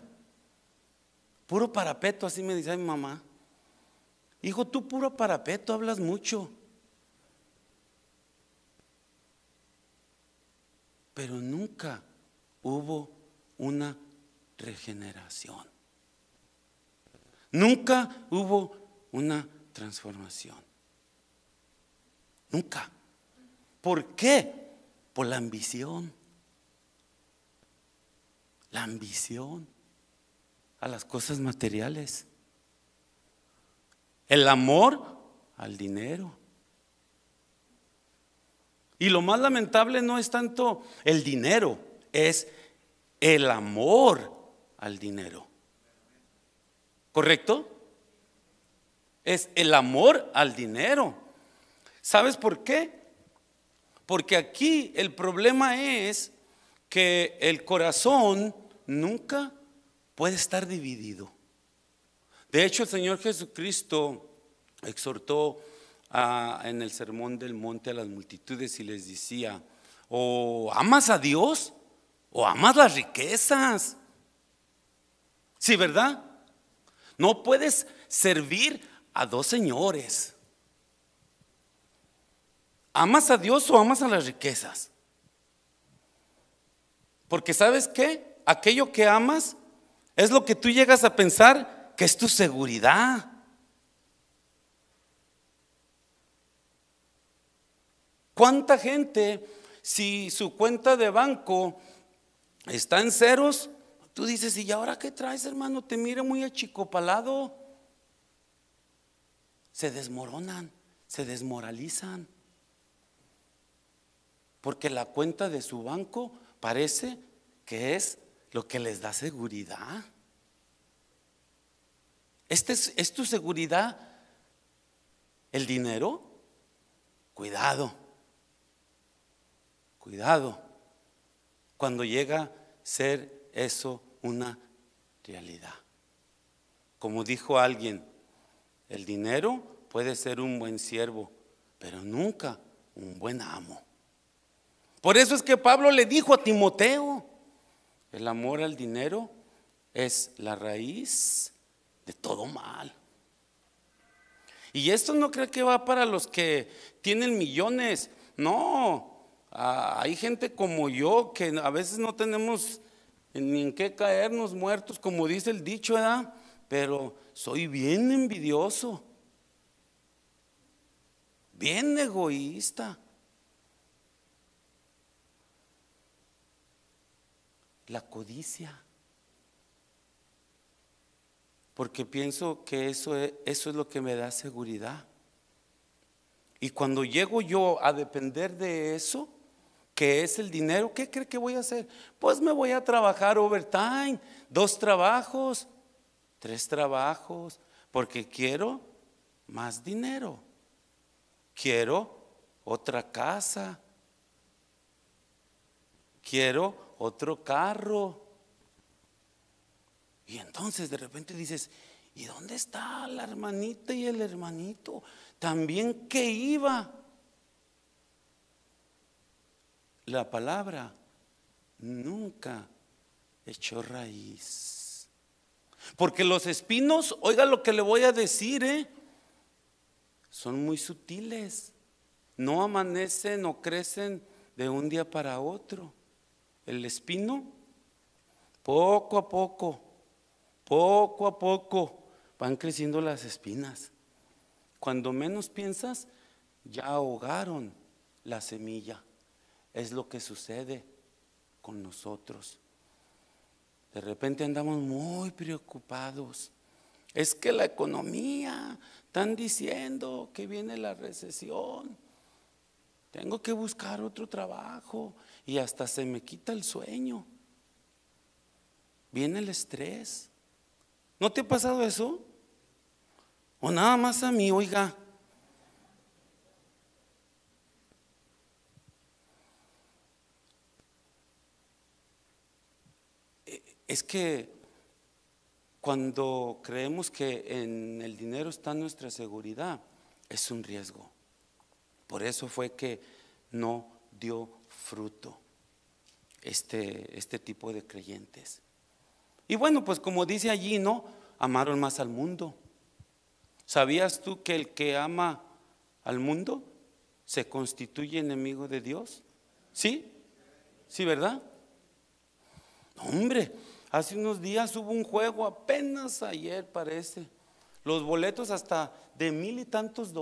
Puro parapeto, así me dice mi mamá. Hijo, tú puro parapeto, hablas mucho. Pero nunca hubo una regeneración. Nunca hubo una transformación. Nunca. ¿Por qué? Por la ambición. La ambición a las cosas materiales. El amor al dinero. Y lo más lamentable no es tanto el dinero, es el amor al dinero. ¿Correcto? Es el amor al dinero. ¿Sabes por qué? Porque aquí el problema es que el corazón nunca puede estar dividido. De hecho, el Señor Jesucristo exhortó en el Sermón del Monte a las multitudes y les decía: o amas a Dios o amas las riquezas. Sí, ¿verdad? No puedes servir a dos señores. ¿Amas a Dios o amas a las riquezas? Porque ¿sabes qué? Aquello que amas es lo que tú llegas a pensar que es tu seguridad. ¿Cuánta gente, si su cuenta de banco está en ceros, tú dices: ¿y ahora qué traes, hermano? Te mira muy achicopalado. Se desmoronan, se desmoralizan, porque la cuenta de su banco parece que es lo que les da seguridad. ¿Es tu seguridad el dinero? Cuidado, cuidado cuando llega a ser eso una realidad. Como dijo alguien, el dinero puede ser un buen siervo, pero nunca un buen amo. Por eso es que Pablo le dijo a Timoteo: el amor al dinero es la raíz de todo mal. Y esto no creo que va para los que tienen millones. No, hay gente como yo que a veces no tenemos ni en qué caernos muertos, como dice el dicho, ¿verdad? Pero soy bien envidioso, bien egoísta. La codicia. Porque pienso que eso es lo que me da seguridad. Y cuando llego yo a depender de eso, que es el dinero, ¿qué cree que voy a hacer? Pues me voy a trabajar overtime, 2 trabajos, 3 trabajos, porque quiero más dinero, quiero otra casa, quiero otro carro. Y entonces de repente dices: ¿y dónde está la hermanita y el hermanito? También que iba. La palabra nunca echó raíz. Porque los espinos, oiga lo que le voy a decir, son muy sutiles. No amanecen o crecen de un día para otro. El espino, poco a poco van creciendo las espinas. Cuando menos piensas, ya ahogaron la semilla. Es lo que sucede con nosotros. De repente andamos muy preocupados. Es que la economía, están diciendo que viene la recesión. Tengo que buscar otro trabajo y hasta se me quita el sueño. Viene el estrés. ¿No te ha pasado eso? ¿O nada más a mí, oiga? Es que cuando creemos que en el dinero está nuestra seguridad, es un riesgo. Por eso fue que no dio fruto. este tipo de creyentes. Y bueno, pues como dice allí, ¿no? Amaron más al mundo. ¿Sabías tú que el que ama al mundo se constituye enemigo de Dios? ¿Sí? ¿Sí, verdad? Hombre, hace unos días hubo un juego, apenas ayer parece. Los boletos hasta de $1,000 y tantos,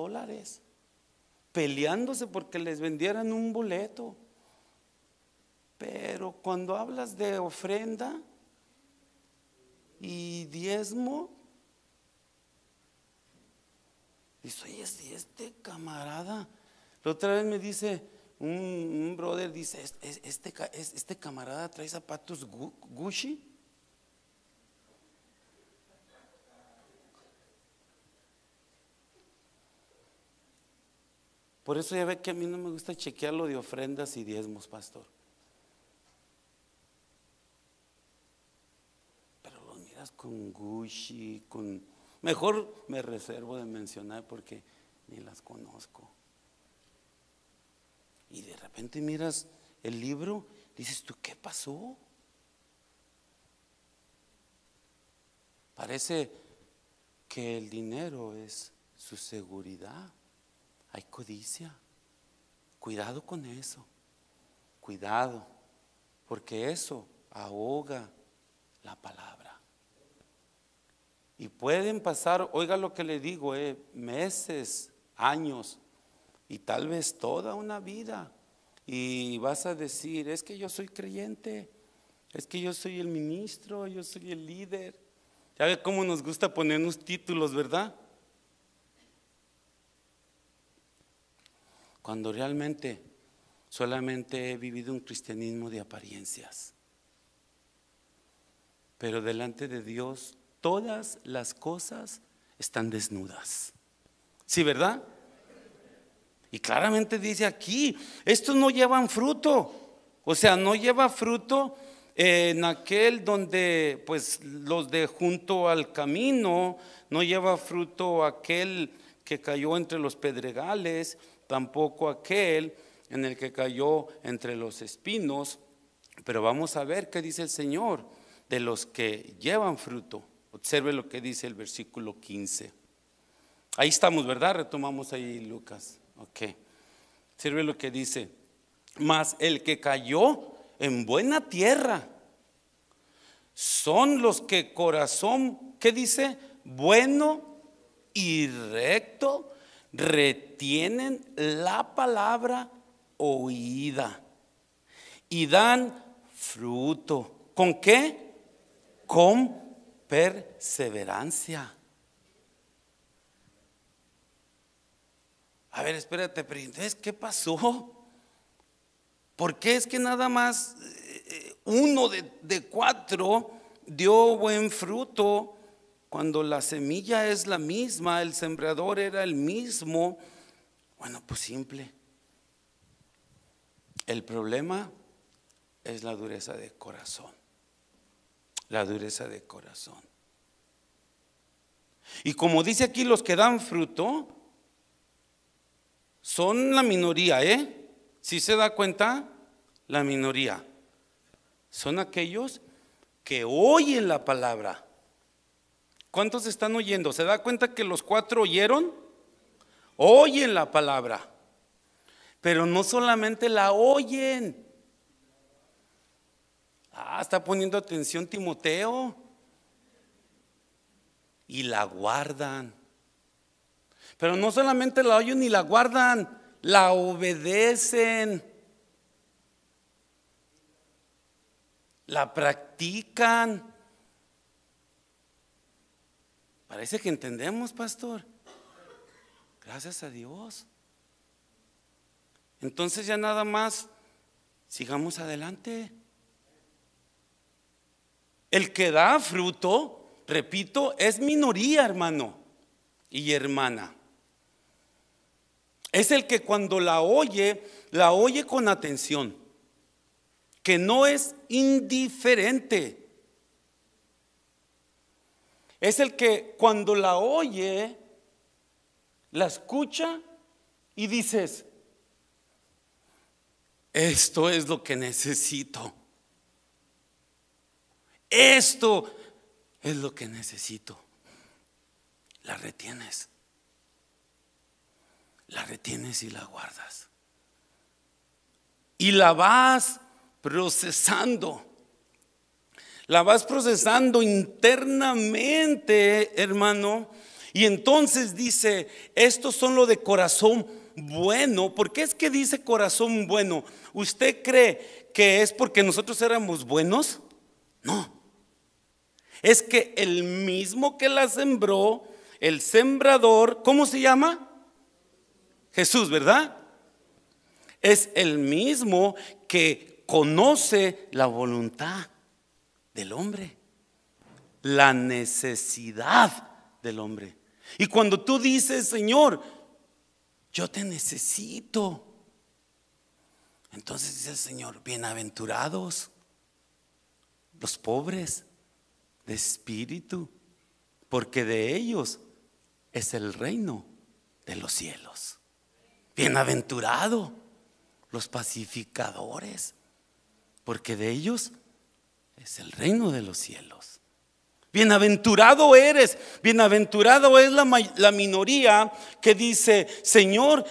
peleándose porque les vendieran un boleto. Pero cuando hablas de ofrenda y diezmo, dice, oye, si este camarada, la otra vez me dice un brother, dice, este camarada trae zapatos Gucci. Por eso ya ve que a mí no me gusta chequear lo de ofrendas y diezmos, pastor. Pero los miras con Gucci, mejor me reservo de mencionar porque ni las conozco. Y de repente miras el libro, dices tú, ¿qué pasó? Parece que el dinero es su seguridad. Hay codicia. Cuidado con eso. Cuidado, porque eso ahoga la palabra. Y pueden pasar, oiga lo que le digo, meses, años y tal vez toda una vida. Y vas a decir, es que yo soy creyente, es que yo soy el ministro, yo soy el líder. Ya ve cómo nos gusta ponernos títulos, ¿verdad? Cuando realmente solamente he vivido un cristianismo de apariencias. Pero delante de Dios todas las cosas están desnudas. ¿Sí, verdad? Y claramente dice aquí, estos no llevan fruto. O sea, no lleva fruto en aquel donde pues los de junto al camino, no lleva fruto aquel que cayó entre los pedregales, tampoco aquel en el que cayó entre los espinos. Pero vamos a ver qué dice el Señor de los que llevan fruto. Observe lo que dice el versículo 15. Ahí estamos, ¿verdad? Retomamos ahí Lucas. Ok. Observe lo que dice. Mas el que cayó en buena tierra son los que corazón, ¿qué dice? Bueno y recto, retienen la palabra oída y dan fruto. ¿Con qué? Con perseverancia. A ver, espérate, pero entonces, ¿qué pasó? ¿Por qué es que nada más uno de 4 dio buen fruto cuando la semilla es la misma, el sembrador era el mismo? Bueno, pues simple. El problema es la dureza de corazón. La dureza de corazón. Y como dice aquí, los que dan fruto son la minoría, ¿Sí se da cuenta? La minoría. Son aquellos que oyen la palabra. ¿Cuántos están oyendo? ¿Se da cuenta que los 4 oyeron? Oyen la palabra. Pero no solamente la oyen. Está poniendo atención Timoteo. Y la guardan. Pero no solamente la oyen y la guardan, la obedecen. La practican. Parece que entendemos, pastor. Gracias a Dios. Entonces ya nada más sigamos adelante. El que da fruto, repito, es minoría, hermano y hermana. Es el que cuando la oye con atención, que no es indiferente. Es el que cuando la oye, la escucha y dices, esto es lo que necesito. Esto es lo que necesito. La retienes. La retienes y la guardas. Y la vas procesando. La vas procesando internamente, hermano. Y entonces dice, estos son los de corazón bueno. ¿Por qué es que dice corazón bueno? ¿Usted cree que es porque nosotros éramos buenos? No. Es que el mismo que la sembró, el sembrador, ¿cómo se llama? Jesús, ¿verdad? Es el mismo que conoce la voluntad del hombre, la necesidad del hombre. Y cuando tú dices, Señor, yo te necesito, entonces dice el Señor, bienaventurados los pobres de espíritu, porque de ellos es el reino de los cielos. Bienaventurado los pacificadores, porque de ellos es el reino de los cielos. Bienaventurado eres, bienaventurado es la minoría que dice, Señor,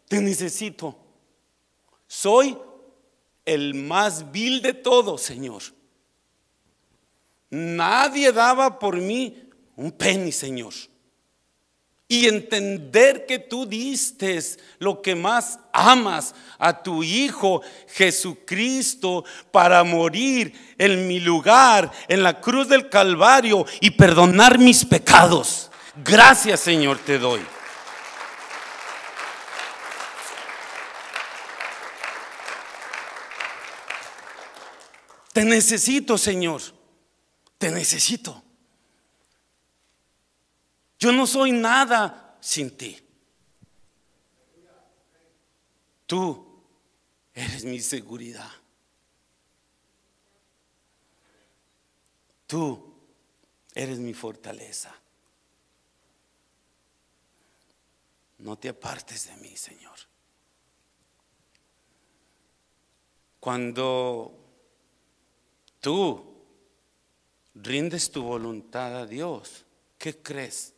te necesito. Soy el más vil de todos, Señor. Nadie daba por mí un penny, Señor. Y entender que tú diste lo que más amas, a tu Hijo Jesucristo, para morir en mi lugar, en la cruz del Calvario, y perdonar mis pecados. Gracias, Señor, te doy. Te necesito, Señor. Te necesito. Yo no soy nada sin ti. Tú eres mi seguridad. Tú eres mi fortaleza. No te apartes de mí, Señor. Cuando tú rindes tu voluntad a Dios, ¿qué crees?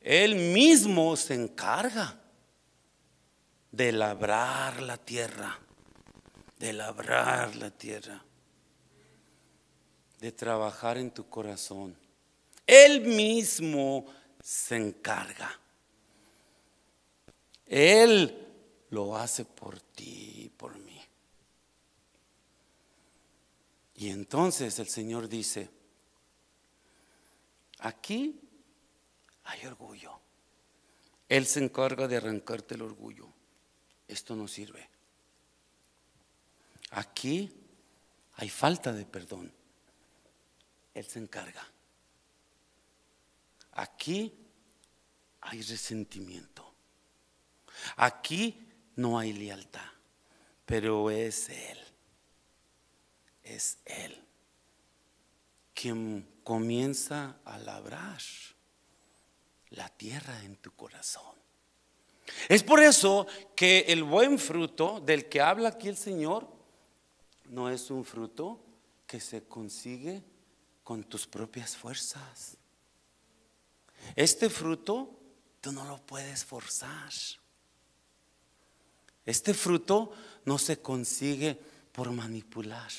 Él mismo se encarga de labrar la tierra, de labrar la tierra, de trabajar en tu corazón. Él mismo se encarga. Él lo hace por ti y por mí. Y entonces el Señor dice, aquí hay orgullo. Él se encarga de arrancarte el orgullo. Esto no sirve. Aquí hay falta de perdón. Él se encarga. Aquí hay resentimiento. Aquí no hay lealtad. Pero es Él. Es Él quien comienza a labrar la tierra en tu corazón. Es por eso que el buen fruto del que habla aquí el Señor no es un fruto que se consigue con tus propias fuerzas. Este fruto tú no lo puedes forzar. Este fruto no se consigue por manipular.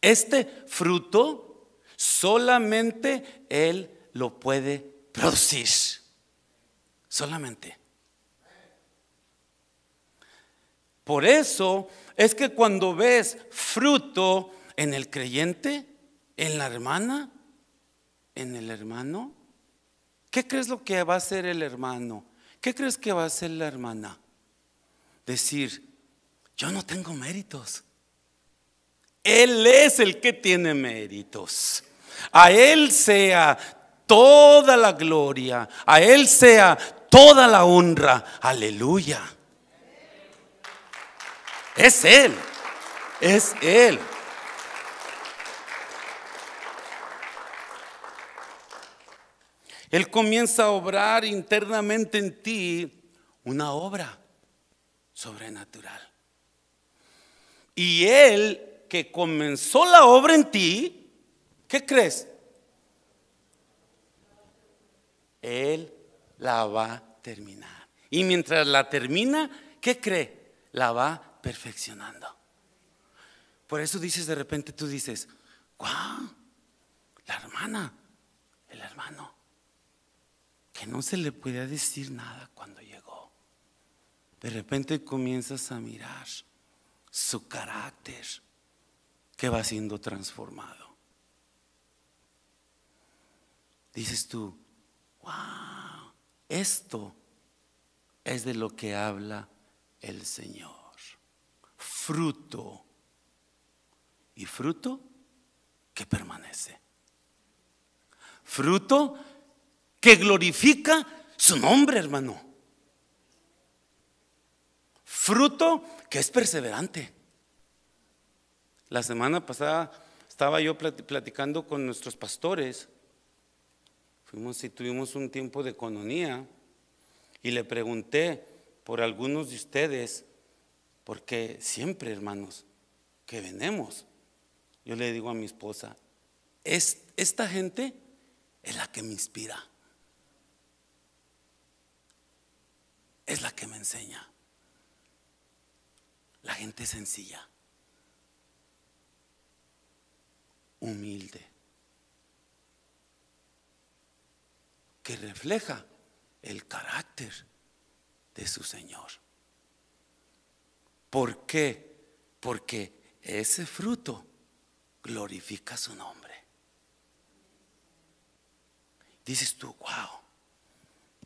Este fruto solamente Él lo puede producir. Solamente. Por eso es que cuando ves fruto en el creyente, en la hermana, en el hermano, ¿qué crees lo que va a hacer el hermano? ¿Qué crees que va a hacer la hermana? Decir, yo no tengo méritos. Él es el que tiene méritos. A Él sea toda la gloria, a Él sea toda la honra. Aleluya. Es Él, es Él. Él comienza a obrar internamente en ti una obra sobrenatural. Y Él que comenzó la obra en ti, ¿Qué crees? Él la va a terminar. Y mientras la termina, ¿qué cree? La va perfeccionando. Por eso dices, de repente tú dices, wow, la hermana, el hermano, que no se le podía decir nada cuando llegó. De repente comienzas a mirar su carácter que va siendo transformado. Dices tú, wow, esto es de lo que habla el Señor. Fruto. Y fruto que permanece. Fruto que glorifica su nombre, hermano. Fruto que es perseverante. La semana pasada estaba yo platicando con nuestros pastores. Fuimos y tuvimos un tiempo de economía. Y le pregunté por algunos de ustedes, porque siempre, hermanos, que venimos, yo le digo a mi esposa, esta gente es la que me inspira, es la que me enseña. La gente sencilla, humilde, que refleja el carácter de su Señor. ¿Por qué? Porque ese fruto glorifica su nombre. Dices tú, wow.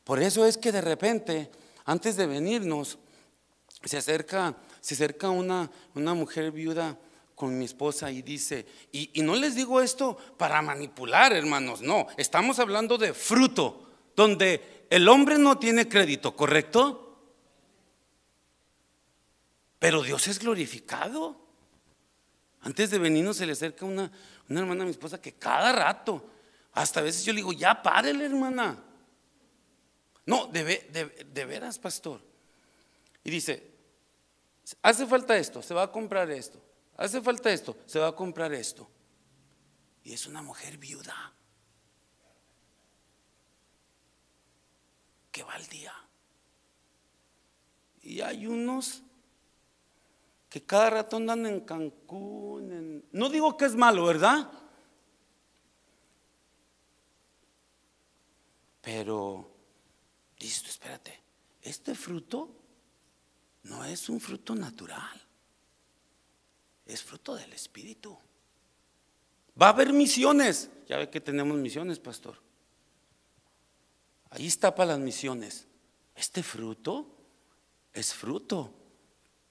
Por eso es que de repente, antes de venirnos, se acerca una mujer viuda con mi esposa y dice, y no les digo esto para manipular, hermanos, no, estamos hablando de fruto, donde el hombre no tiene crédito, ¿correcto? Pero Dios es glorificado. Antes de venirnos se le acerca una hermana a mi esposa que cada rato, hasta a veces yo le digo, ya párele, hermana. No, de veras, pastor. Y dice, hace falta esto, se va a comprar esto. Hace falta esto, se va a comprar esto. Y es una mujer viuda que va al día. Y hay unos que cada rato andan en Cancún. No digo que es malo, ¿verdad? Pero dices tú, espérate, este fruto no es un fruto natural, es fruto del Espíritu. Va a haber misiones. Ya ve que tenemos misiones, pastor. Ahí está para las misiones. Este fruto es fruto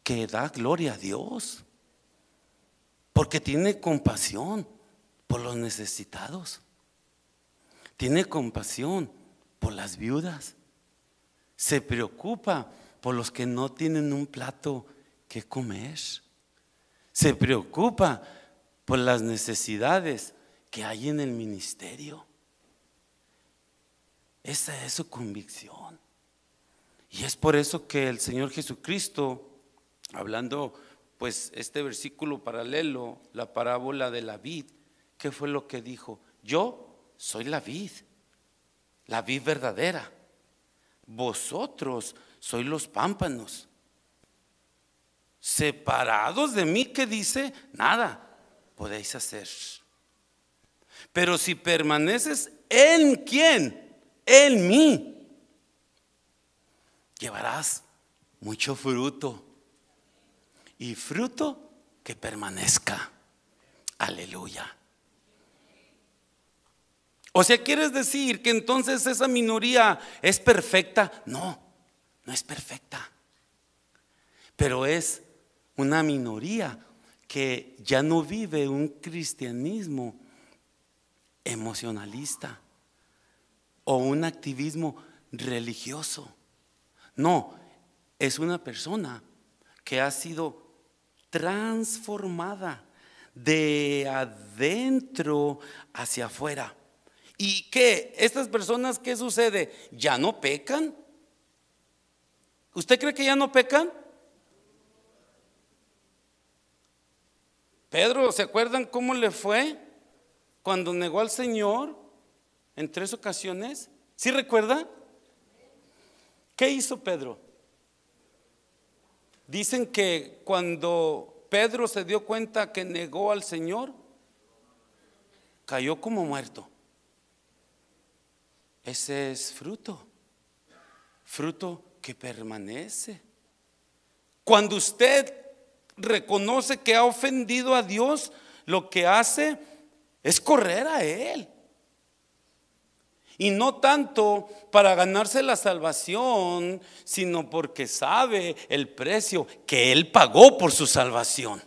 que da gloria a Dios, porque tiene compasión por los necesitados, tiene compasión por las viudas, se preocupa por los que no tienen un plato que comer, se preocupa por las necesidades que hay en el ministerio. Esa es su convicción. Y es por eso que el Señor Jesucristo, hablando pues este versículo paralelo, la parábola de la vid, ¿qué fue lo que dijo? Yo soy la vid verdadera. Vosotros sois los pámpanos. Separados de mí, ¿qué dice? Nada podéis hacer. Pero si permaneces en ¿quién? En mí, llevarás mucho fruto, y fruto que permanezca. Aleluya. O sea, ¿quieres decir que entonces esa minoría es perfecta? No, no es perfecta, pero es una minoría que ya no vive un cristianismo emocionalista o un activismo religioso. No, es una persona que ha sido transformada de adentro hacia afuera. ¿Y qué? ¿Estas personas qué sucede? ¿Ya no pecan? ¿Usted cree que ya no pecan? Pedro, ¿se acuerdan cómo le fue? cuando negó al Señor en 3 ocasiones. ¿Sí recuerda? ¿Qué hizo Pedro? Dicen que cuando Pedro se dio cuenta que negó al Señor, cayó como muerto. Ese es fruto que permanece. Cuando usted reconoce que ha ofendido a Dios, lo que hace es correr a Él. Y no tanto para ganarse la salvación, sino porque sabe el precio que Él pagó por su salvación.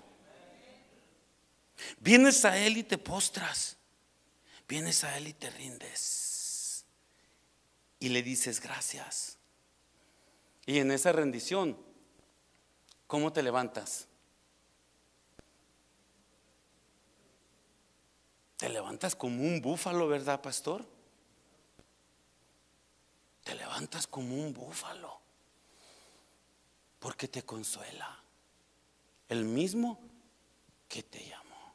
Vienes a Él y te postras. Vienes a Él y te rindes. Y le dices gracias. Y en esa rendición, ¿cómo te levantas? Te levantas como un búfalo, ¿verdad, pastor? Te levantas como un búfalo, porque te consuela el mismo que te llamó.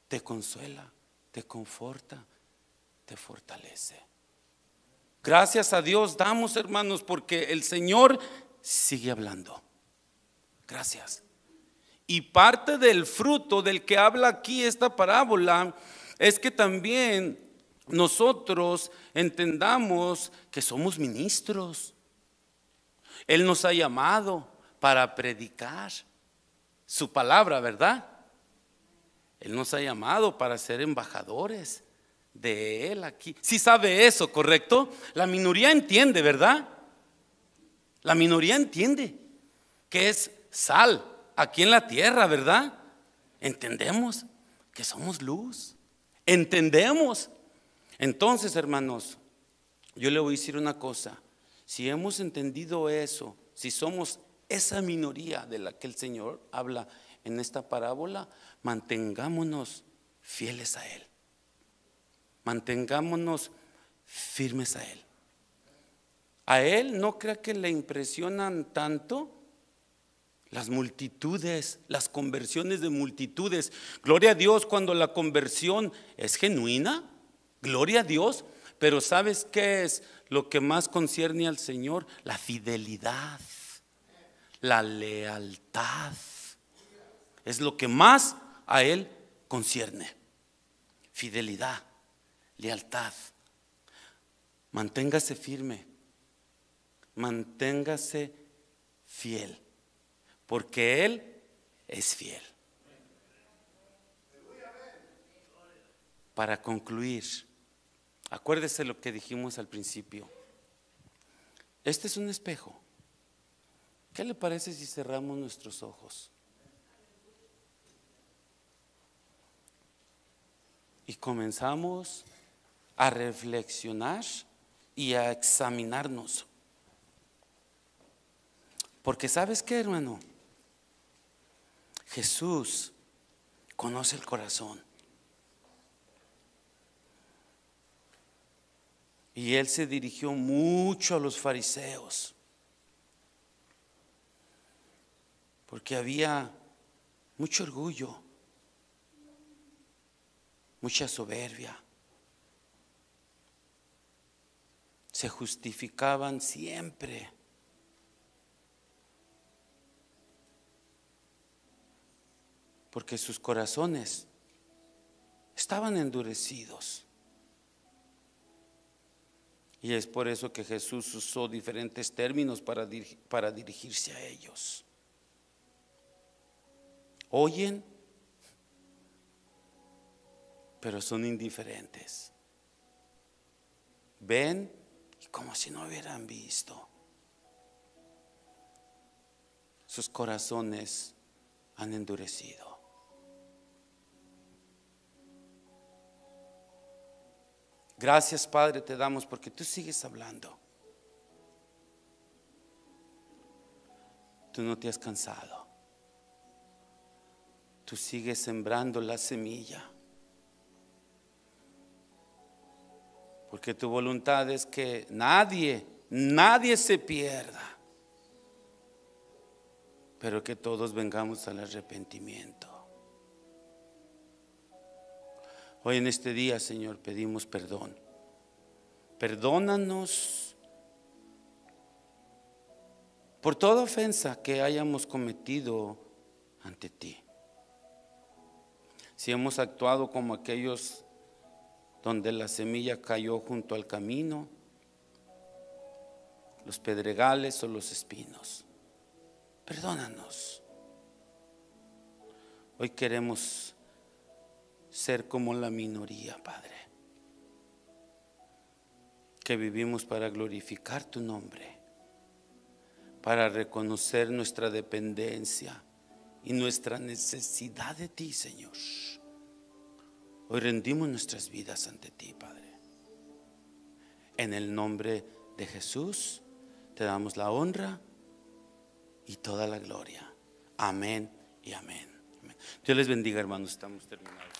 Te consuela, te conforta, te fortalece. Gracias a Dios damos, hermanos, porque el Señor sigue hablando. Gracias. Y parte del fruto del que habla aquí esta parábola es que también nosotros entendamos que somos ministros. Él nos ha llamado para predicar su palabra, ¿verdad? Él nos ha llamado para ser embajadores de Él aquí. Sí sabe eso, ¿correcto? La minoría entiende, ¿verdad? La minoría entiende que es sal aquí en la tierra, ¿verdad? Entendemos que somos luz. Entendemos. Entonces, hermanos, yo le voy a decir una cosa. Si hemos entendido eso, si somos esa minoría de la que el Señor habla en esta parábola, mantengámonos fieles a Él. Mantengámonos firmes a Él. A Él no crea que le impresionan tanto las multitudes, las conversiones de multitudes. Gloria a Dios cuando la conversión es genuina. Gloria a Dios. Pero ¿sabes qué es lo que más concierne al Señor? La fidelidad, la lealtad. Es lo que más a Él concierne. Fidelidad, lealtad. Manténgase firme. Manténgase fiel, porque Él es fiel. Para concluir, acuérdese lo que dijimos al principio. Este es un espejo. ¿Qué le parece si cerramos nuestros ojos y comenzamos a reflexionar y a examinarnos? Porque ¿sabes qué, hermano? Jesús conoce el corazón. Y Él se dirigió mucho a los fariseos, porque había mucho orgullo, mucha soberbia. Se justificaban siempre. Porque sus corazones estaban endurecidos. Y es por eso que Jesús usó diferentes términos para dirigirse a ellos. Oyen, pero son indiferentes. Ven y como si no hubieran visto. Sus corazones han endurecido. Gracias, Padre, te damos porque tú sigues hablando. Tú no te has cansado. Tú sigues sembrando la semilla. Porque tu voluntad es que nadie se pierda, pero que todos vengamos al arrepentimiento. Hoy en este día, Señor, pedimos perdón. Perdónanos por toda ofensa que hayamos cometido ante ti. Si hemos actuado como aquellos donde la semilla cayó junto al camino, los pedregales o los espinos, perdónanos. Hoy queremos ser como la minoría, Padre, que vivimos para glorificar tu nombre, para reconocer nuestra dependencia y nuestra necesidad de ti, Señor. Hoy rendimos nuestras vidas ante ti, Padre. En el nombre de Jesús te damos la honra y toda la gloria. Amén y amén. Dios les bendiga, hermanos. Estamos terminados.